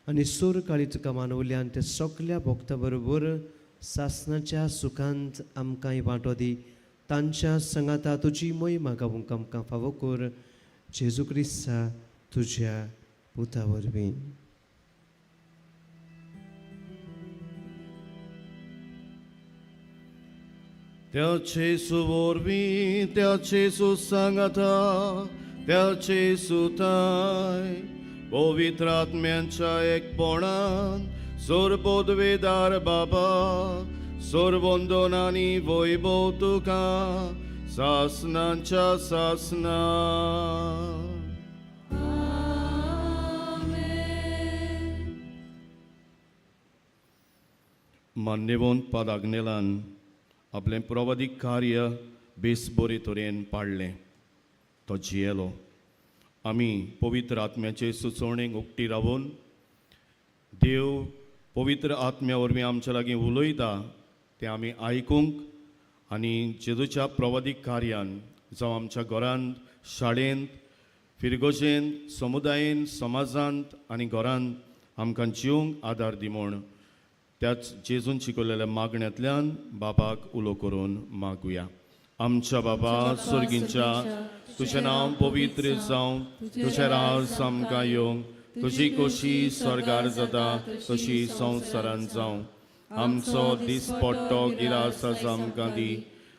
आनी सूर काळी तुका मानवल्यान ते सगल्या भक्तां बरोबर सासणाच्या सुखांत आमकांय वांटो दी. तांच्या सांगाता तुजी मोहीमा गावूंक आमकां फावो कर. जेजू क्रिस्ता तुज्या पुता वरवीं. त्याचे सुवरवीं त्याचे सुसांगाता त्याचे सुताय पवित्र आत्म्यांच्या एकपणान सोरपोदवेदार बाबा सोरवंदनांनी वैभव तुका सासनांच्या सासना. मान्यवंत पादाग्नेलान आपलें प्रवादीक कार्य बेस बरे तरेन पाडलें. तो जियेलो. आमी पवित्र आत्म्याचे सुचोवणेक उक्ती रावून देव पवित्र आत्म्या वरवीं आमच्या लागीं उलयता तें आमी आयकूंक आनी जेजूच्या प्रवादीक कार्यान जावं आमच्या घरांत, शाळेंत, फिरगोशेंत, समुदायेंत, समाजांत आनी घरांत आमकां जिवंक आदार दी म्हूण त्याच जेजून शिकयलेल्या मागण्यांतल्यान बाबाक उलो करून मागुया. आमच्या बाबा सर्गींच्या तुजें नांव पवित्र जावं, तुजें राज आमकां येवंक, तुजी खोशी स्वर्गार जाता तशी संवसारांत जावं. आमचो दिसपट्टो गिरास आज आमकां दी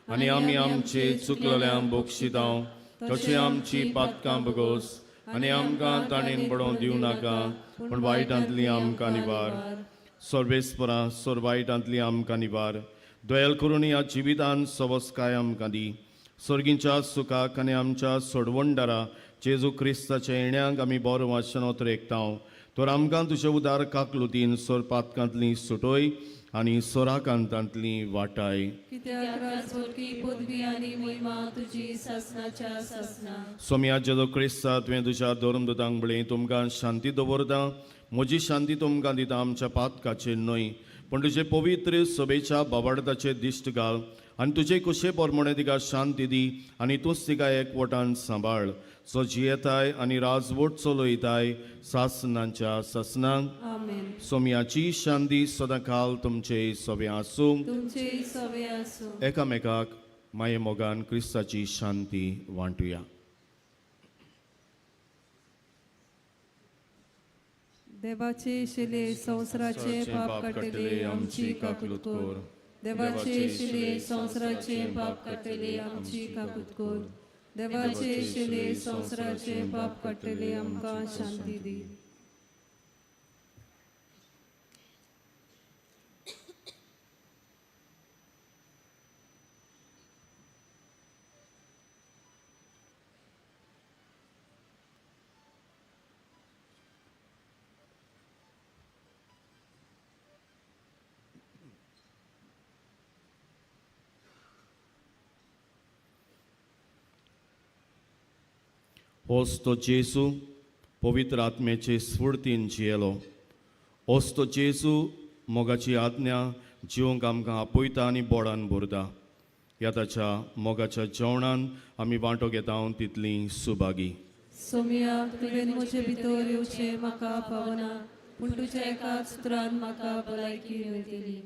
आनी आमी आमचे चुकलेल्यांक बक्षितांव तशी आमची पातकां बगोस आनी आमकां ताणेन पडोवंक दिवं नाका पूण वायटांतली आमकां निवार. सर्वेस्परा वायटांतली आमकां निवार. दयाल करून ह्या जिवितान सवस्काय आमकां दी. सर्गींच्या सुखाक आनी आमच्या सोडवणदारा जेजू क्रिस्ताच्या येण्याक आमी बरो वाचनोत रेखतांव. तर आमकां तुजे उदार काकलुतीन सोर पातकांतली सुटोय आनी सोराकांतांतली वाटाय. कित्याक राजवटी पदवी आनी महिमा तुजी सासनाच्या सासना. सोम्या जेजू क्रिस्ता तुवें तुज्या धर्मदूतांक बळी तुमकां शांती दवरता. म्हजी शांती तुमकां दिता. आमच्या पातकाचेर न्हय पूण तुजे पवित्र सभेच्या बाबार्दाचेर दिश्ट घाल आनी तुजे कुशे पोरमणे तिका शांती दी आनी तूंच तिका एकवटान सांबाळ. सो जियेताय आनी राजवट चलयताय सासनांच्या सासनांक. आमेन. सोम्याची शांती सदां काल तुमचे सवे आसूं. तुमचे सवे आसूं. एकामेकाक माये मोगान क्रिस्ताची शांती वांटुया. देवाचे शिले संवसाराचे पाप काडटले आमची काकूत कर. देवाचे शिले संवसाराचे पाप काडटले आमची काकूत कर. देवाचे शिले संवसाराचे पाप काडटले आमकां शांती दी. होच तो जेजू पवित्र आत्म्याचे स्फूर्तीन जियेलो. होच तो जेजू मोगाची आज्ञा जिवंक आमकां आपयता आनी बोडान भरता. ह्या ताच्या मोगाच्या जेवणान आमी वांटो घेता तितली सुभागी. सोम्या तुवें म्हजे भितर येवचें म्हाका पावना पूण तुज्या एकाच उतरान म्हाका भलायकी मेळटली.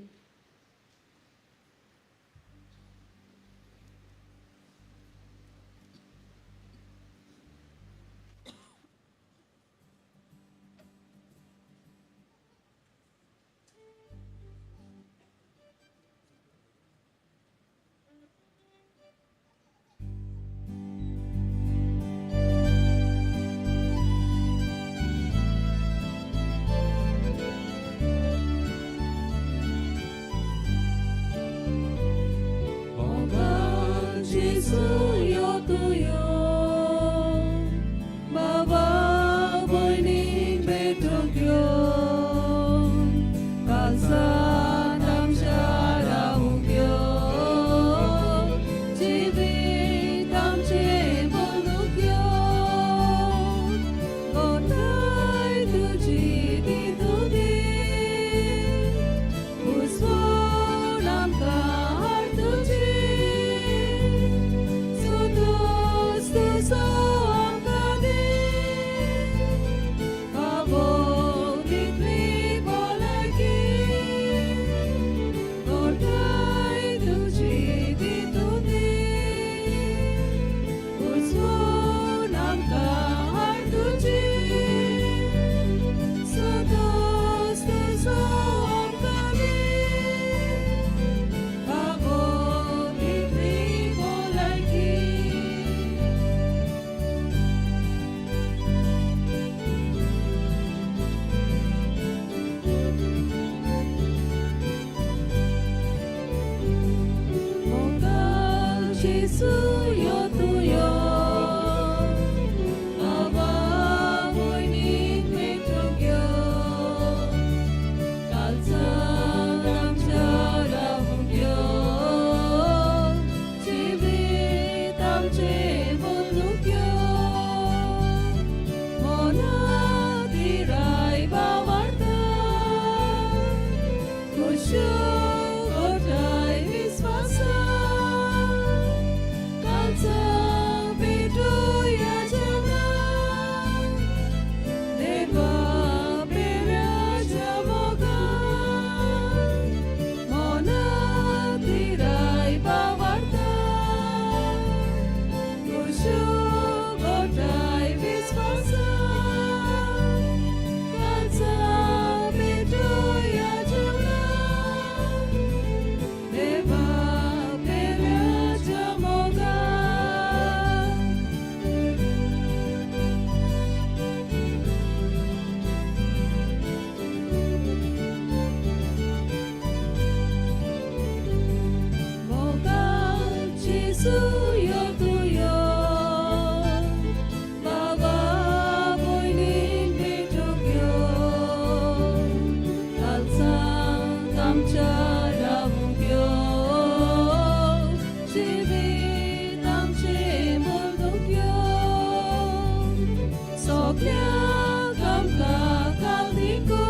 सगळ्यांक आमकां कावदीको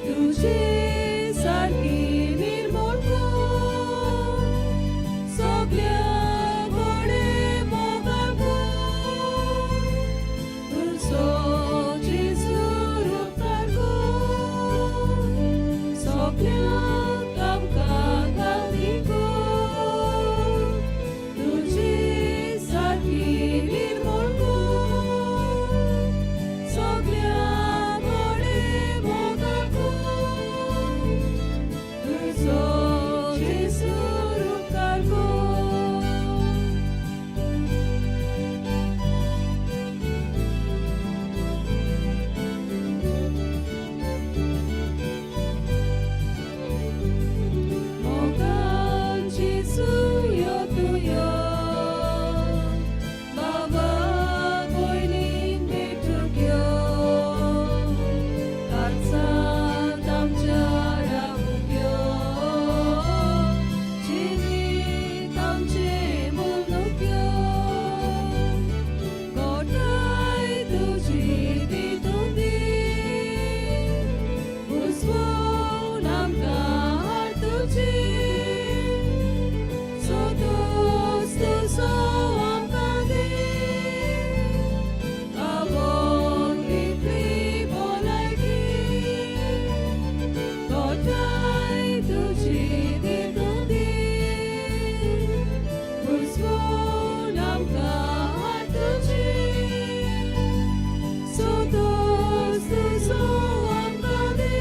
तुझे सारकी निर्मळ कर सगळ्या बडे मोगाळ कर तुजो जेजू उपकार कर सगळ्यांक आमकां कावदीको तुझे सारकी निर्मळ कर सगळ्या बडे मोगाळ कर तुजो जेजू उपकार कर मोगाळ जेजू यो तुयो बाबा भयणीन भेटूंक यो काळजांत आमच्या रावूंक यो जिवीत आमचें मोलूंक यो गोठाय तुजी दितून दी बुजवून आमकां हाड तुजी सोदोस तुजो आमकां दे आबोन कितली भलायकी गोठाय तुजी दितून दी बुजवून आमकां हाड तुजी सोदोस तुजो आमकां दे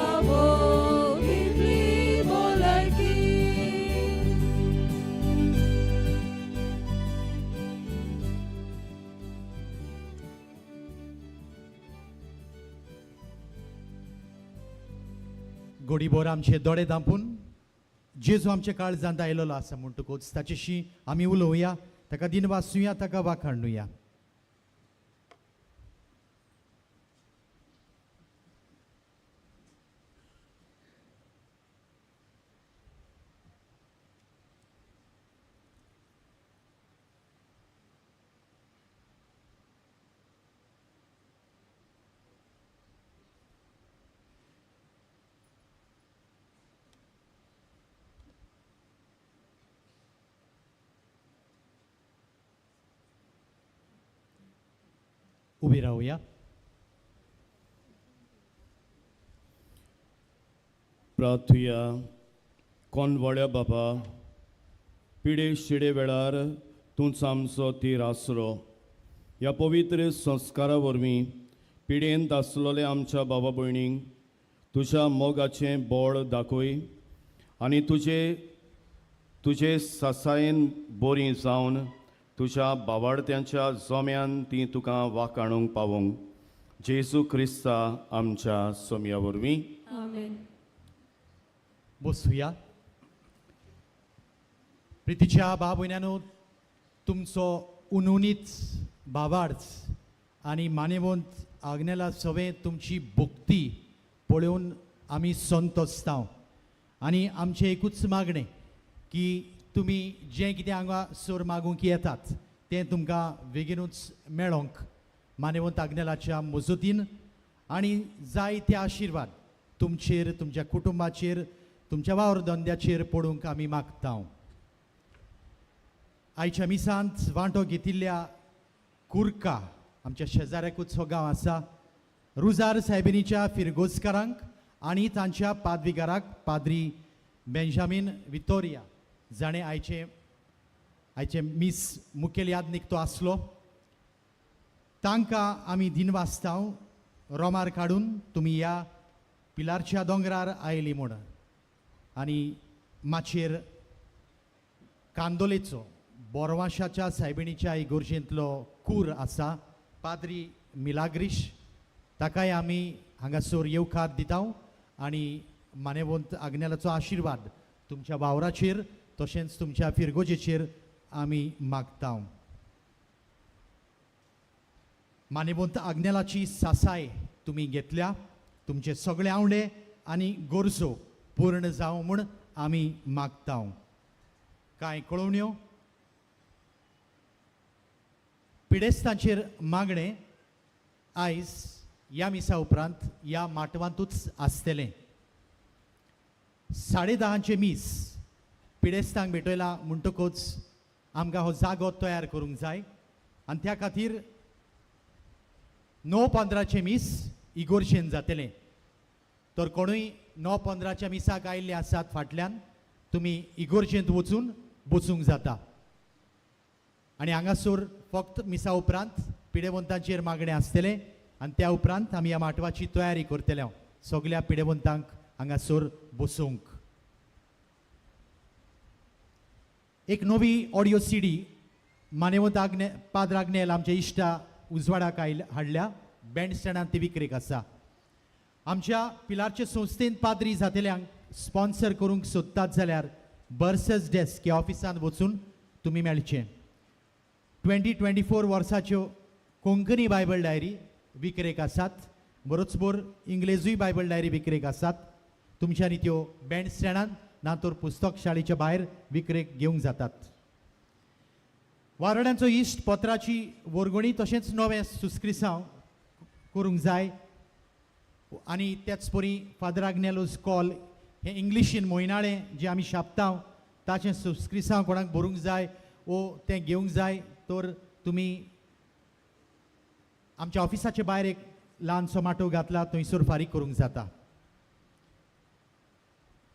आबोन कितली भलायकी गोडीभर आमचे दोळे धांपून जेजू आमच्या काळजांत आयलेलो आसा म्हणटकूच ताचेशी आमी उलोवया ताका दिनवासुया ताका वाखाणुया. उबी रावया. प्रार्थुया. कोनवळ्या बाबा, पिडे शिडे वेळार तूंच आमचो तीर आसरो. ह्या पवित्र संस्कारा वरवीं पिडेंत आसलोले आमच्या भावा भयणींक तुज्या मोगाचें बळ दाखय आनी तुजे सासायेन बरीं जावन तुज्या भावार्थ्यांच्या जोम्यान ती तुका वाखाणूंक पावोंक जेजू क्रिस्ता आमच्या सोम्या वरवीं. आमेन. बसूया. प्रितीच्या भाव भयण्यांनो, तुमचो उनुनीत भावार्थ आनी मानेवंत आग्नेला सवे तुमची भक्ती पळोवन आमी संतोस्तांव आनी आमचें एकूच मागणें की तुमी जें कितें हांगासर मागूंक येतात तें तुमकां बेगीनूच मेळोंक मानेवंत आग्नेलाच्या मजतीन आनी जाय ते आशिर्वाद तुमचेर, तुमच्या कुटुंबाचेर, तुमच्या वावर धंद्याचेर पडूंक आमी मागतांव. आयच्या मिसांत वांटो घेतिल्ल्या कुर्का आमच्या शेजाऱ्याकूच हो गांव आसा, रुजार सायबिणीच्या फिरगोजकारांक आनी तांच्या पादविकाराक पाद्री बेंजामीन वितोरिया जाणें आयचे मीस मुखेल यादनीक तो आसलो, तांकां आमी दिनवासतांव रोमार काडून तुमी ह्या पिलारच्या दोंगरार आयली म्हूण आनी माचयेर कांदोलेचो बोरवाशाच्या सायबिणीच्या इगोर्जेंतलो कूर आसा पाद्री मिलाग्रीश, ताकाय आमी हांगासर येवकार दितांव आनी मानेवंत आग्नेलाचो आशिर्वाद तुमच्या वावराचेर तशेंच तुमच्या फिरगोजेचेर आमी मागतांव. मानेवंत आग्नेलाची सासाय तुमी घेतल्या, तुमचे सगळे आवडे आनी गरजो पूर्ण जावं म्हूण आमी मागतांव. कांय कळोवण्यो. पिडेस्तांचेर मागणें आयज ह्या मिसा उपरांत ह्या माटवांतूच आसतलें. 10:30 मीस पिडेस्तांक भेटयला म्हणटकूच आमकां हो जागो तयार करूंक जाय आनी त्या खातीर 9:15 मीस इगोर्जेन जातलें. तर कोणूय 9:15 मिसाक आयिल्ले आसात फाटल्यान तुमी इगोर्जेंत वचून बसूंक जाता. आनी हांगासर फक्त मिसा उपरांत पिडेवंतांचेर मागणें आसतलें आनी त्या उपरांत आमी ह्या माटवाची तयारी करतले सगल्या पिडेवंतांक हांगासर बसूंक. एक नवी ऑडियो CD मानेवंत पाद्र आग्नेल आमचे इश्टा उजवाडाक हाडल्या. बँड स्टँडांत ती विक्रेक आसा. आमच्या पिलारचे संस्थेन पाद्री जातल्यांक स्पॉन्सर करूंक सोदतात जाल्यार बर्सस डेस्क ह्या ऑफिसांत वचून तुमी मेळचें. 2024 वर्साच्यो कोंकणी बायबल डायरी विक्रेक आसात. बरोचबोर इंग्लिजूय बायबल डायरी विक्रेक आसात. तुमच्यांनी त्यो बँड स्टँडांत ना तर पुस्तक शाळेच्या भायर विक्रेक घेवंक जातात. वारोड्यांचो इश्ट पत्राची वर्गणी तशेंच नवें सुस्क्रिसांव करूंक जाय आनी त्याच परी फादर आग्नेलोज कॉल हें इंग्लिशीन म्हयनाळें जें आमी छापतां ताचें सुस्क्रिसांव कोणाक भरूंक जाय वो तें घेवंक जाय तर तुमी आमच्या ऑफिसाचे भायर एक ल्हानसो माटो घातला थंयसर फारीक करूंक जाता.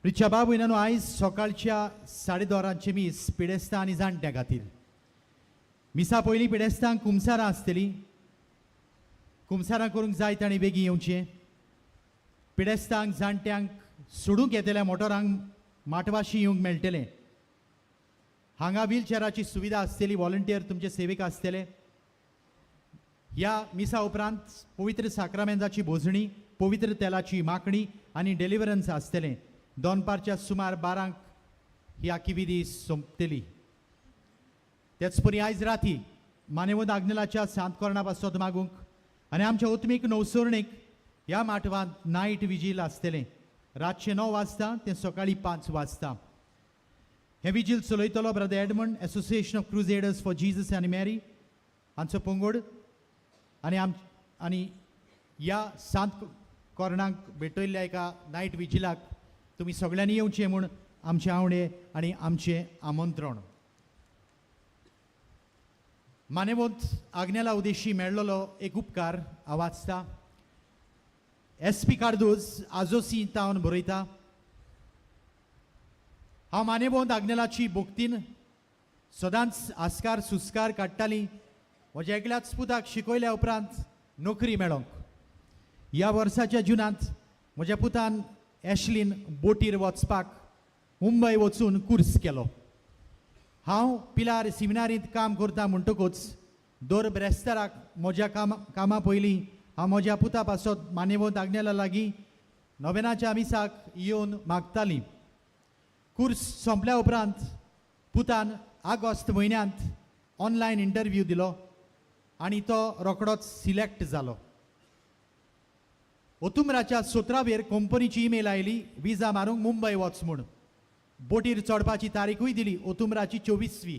रिचा बाब भयणानो आयज सकाळच्या 12:30 मीस पिडेस्तां आनी जाणट्यां खातीर. मिसा पयलीं पिडेस्तांक कुमसारां आसतलीं. कुमसारां करूंक जाय ताणें बेगीन येवचें. पिडेस्तांक जाणट्यांक सोडूंक येतल्या मोटरांक माटवाशी येवंक मेळटलें. हांगा व्हीलचॅराची सुविधा आसतली. व्हॉलंटियर तुमचे सेवेक आसतले. ह्या मिसा उपरांत पवित्र साक्रामेंताची भोजणी, पवित्र तेलाची माकणी आनी डेलिव्हरन्स आसतलें. दोनपारच्या सुमार 12 ही आखी विधी सोंपतली. तेच परी आयज राती मानेवंत आग्नेलाच्या सांत कोर्णा पासत मागूंक आनी आमच्या ओतमीक नवसरणेक ह्या माटवांत नायट विजील आसतलें. रातचे 9 वाजता ते सकाळीं 5 वाजता. हे विजील चलयतलो brother Edmund, association of crusaders for Jesus आनी मॅरी हांचो पंगड. आनी ह्या सांत कोर्णाक भेटयल्ल्या एका नायट विजिलाक तुमी सगळ्यांनी येवचें म्हूण आमचे आवडे आनी आमचें आमंत्रण. मानेवंत आग्नेला उदेशी मेळ्ळलो एक उपकार हांव वाचतां. SP कार्दोज आजोसी तावन बरयता. हांव मानेवंत आग्नेलाची भोगतीन सदांच आस्कार सुस्कार काडटालीं. म्हज्या एकल्याच पुताक शिकयल्या उपरांत नोकरी मेळोंक. ह्या वर्साच्या जुनांत म्हज्या पुतान ॲशलीन बोटीर वचपाक मुंबय वचून कोर्स केलो. हांव पिलार सिमिनारींत काम करता म्हणटकूच दर ब्रेस्ताराक म्हज्या कामा पयलीं हांव म्हज्या पुता पासत मानेवंत आग्नेला लागीं नोवेनाच्या मिसाक येवन मागतालीं. कोर्स सोंपल्या उपरांत पुतान ऑगस्ट म्हयन्यांत ऑनलायन इंटरव्यू दिलो आनी तो रोखडोच सिलेक्ट जालो. ओतुंबराच्या 17 कंपनीची ईमेल आयली विजा मारूंक मुंबय वच म्हूण. बोटीर चडपाची तारीखूय दिली ओतुंबराची 24वी.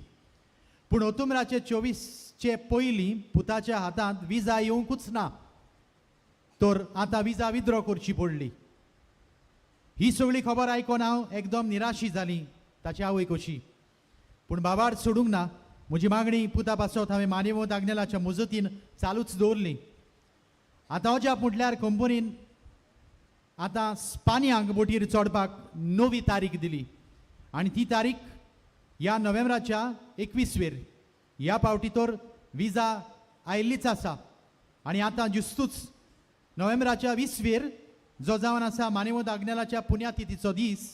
पूण ओतुंबराचे 24चे पयलीं पुताच्या हातांत विजा येवंकूच ना. तर आतां विजा विथड्रॉ करची पडली. ही सगळी खबर आयकून हांव एकदम निराशी जाली. ताची आवय कशी. पूण बाबार सोडूंक ना. म्हजी मागणी पुता पासत हांवें मानेवंत आग्नेलाच्या मुजतीन चालूच दवरली. आतां अजाप म्हटल्यार कंपनीन आतां स्पानियांक बोटीर चडपाक नवी तारीख दिली आनी ती तारीख ह्या नोव्हेंबराच्या 21वेर. ह्या पावटी तर विजा आयिल्लीच आसा आनी आतां जुस्तूच नोव्हेंबराच्या 20वेर जो जावन आसा मानेवंत आग्नेलाच्या पुण्यातिथीचो दीस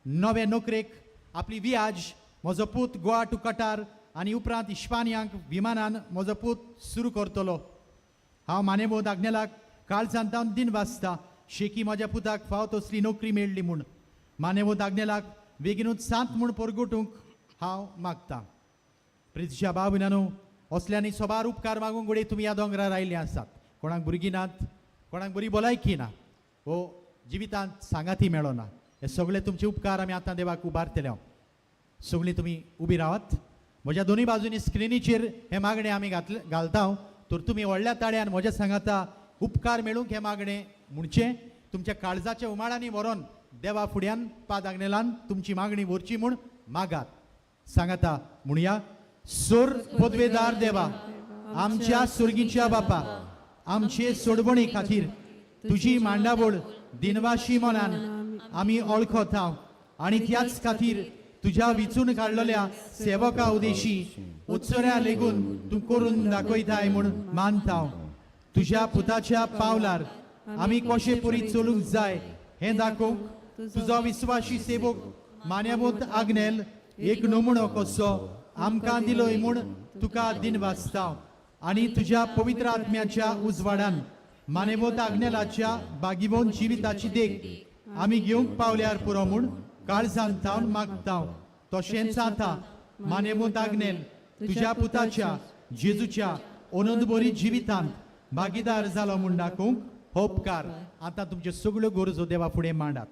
नवे नोकरेक आपली वियाज म्हजो पूत गोवा टू कटार आनी उपरांत इस्पानियांक विमानान म्हजो पूत सुरू करतलो. हांव मानेवंत आग्नेलाक काल सांतावन दिन वाचता शेकी म्हज्या पुताक फाव तसली नोकरी मेळ्ळी म्हूण. मानेवंत आग्नेलाक बेगीनूच सांत म्हूण परगटूंक हांव मागतां. प्रितीच्या भाव भयणानो, असल्यांनी सोबार उपकार मागूंक घोडये तुमी ह्या दोंगरार आयिल्ले आसात. कोणाक भुरगीं नात, कोणाक बरी भलायकी ना, वो जिवितांत सांगाती मेळना. हे सगळे तुमचे उपकार आमी आतां देवाक उबारतले. सगळीं तुमी उबी रावात. म्हज्या दोनी बाजूनी स्क्रिनीचेर हे मागणे आमी घालता तर तुमी व्हडल्या ताळ्यान म्हज्या सांगाता उपकार मेळूंक हे मागणे म्हणचे तुमच्या काळजाच्या उमाळांनी व्हरोन देवा फुड्यान पाद आग्नेलान तुमची मागणी व्हरची म्हूण मागात. सांगाता म्हणुया. सोर पदवेदार देवा, आमच्या सुर्गीच्या बापा, आमचे सोडवणी खातीर तुजी मांडावळ दिनवाशी मनान आमी ओळखता आनी त्याच खातीर तुज्या विचून काडलेल्या सेवका उदेशी उत्सऱ्या लेगून तूं करून दाखयताय म्हूण मानता. तुज्या पुताच्या पावलार आमी कशे परी चलूंक जाय हें दाखोवंक तुजो विस्वाशी सेवक मान्यवंत आग्नेल एक नमुनो कसो आमकां दिलोय म्हूण तुका दिनवासता. आनी तुज्या पवित्र आत्म्याच्या उजवाडान मान्यवंत आग्नेलाच्या बागीवंत जिविताची देख आमी घेवंक पावल्यार पुरो म्हूण काळजान थावन मागता. तशेंच आतां मान्यवंत आग्नेल तुज्या पुताच्या जेजूच्या ओनंदबरी जिवितांत भागीदार जालो म्हूण दाखोवंक हो उपकार आतां तुमच्यो सगळ्यो गरजो देवा फुडें मांडात.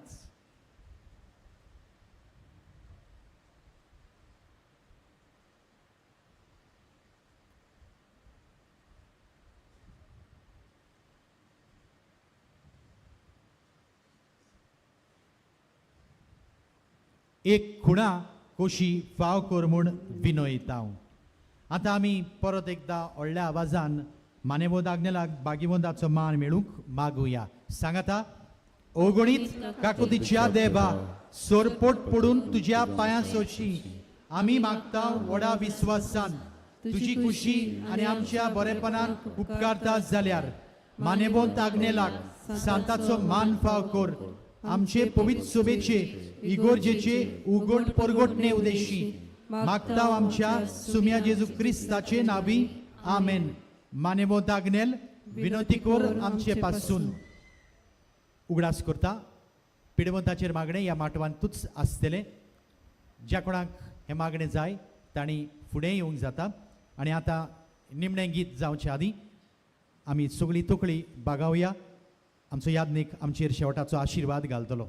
एक खुणा कोशी फाव कर म्हूण विनयता. आतां आमी परत एकदा व्हडल्या आवाजान मानेवंत आग्नेलाक बागीवंताचो मान मेळूंक मागुया. सांगाता. ओगणीत काकुतीच्या देवा, सोरपोट पडून तुज्या पांयां सोशी आमी मागता व्हडा विस्वासान तुजी खुशी आनी आमच्या बरेपणान उपकारता जाल्यार मानेवंत आग्नेलाक सांताचो मान फाव कर. आमचे पवित्र सोबेचे इगोर्जेचे उगोट परगोटणे उदेशी मागता आमच्या सुम्या जेजू क्रिस्ताचे नावी. आमेन. मानेवंत आग्नेल विनंती कर आमचे पासून. उगडास करता. पिडवंताचेर मागणें ह्या माटवांतूच आसतलें. ज्या कोणाक हें मागणें जाय तांणी फुडें येवंक जाता. आनी आतां निमणें गीत जावचे आदीं आमी सगळीं तकळी बागावया. आमचो यादनीक आमचेर शेवटाचो आशिर्वाद घालतलो.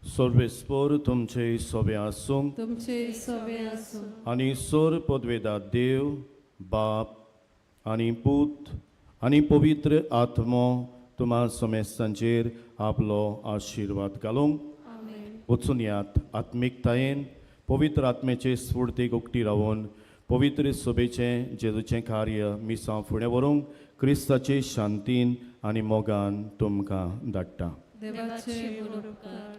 सर्वेस्पर तुमचे सोबे आसूं तुमचे सोबे आसूं आनी सोर पदवेदार देव बाप आनी पूत आनी पवित्र आत्मो तुम्हा समेस्तांचेर आपलो आशिर्वाद घालूंक. वचून यात आत्मीकतायेन पवित्र आत्मेचे स्फूर्तीक उक्ती रावून पवित्र सोबेचें जेजूचें कार्य मिसां फुडें व्हरूंक क्रिस्ताचे शांतीन आनी मोगान तुमकां धाडटा. देवाचे उपकार.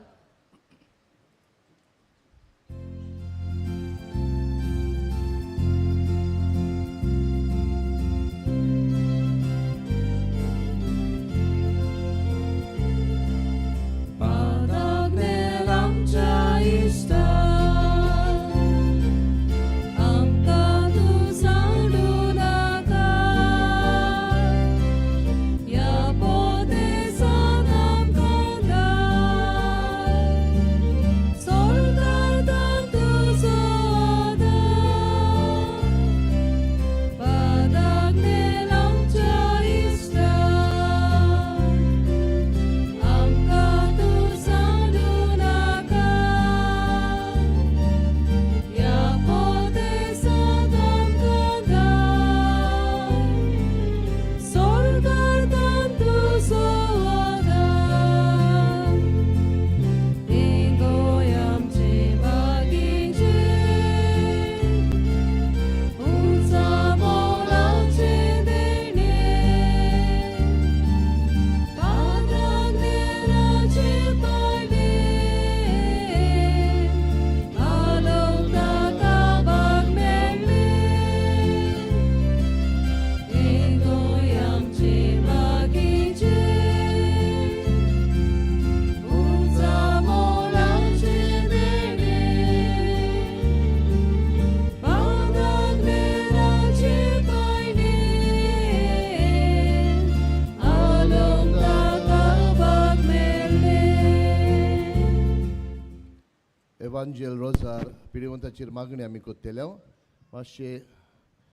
एवांजेल रोजार पिडीवंताचेर मागणी आमी कोत्तेल्या. मातशे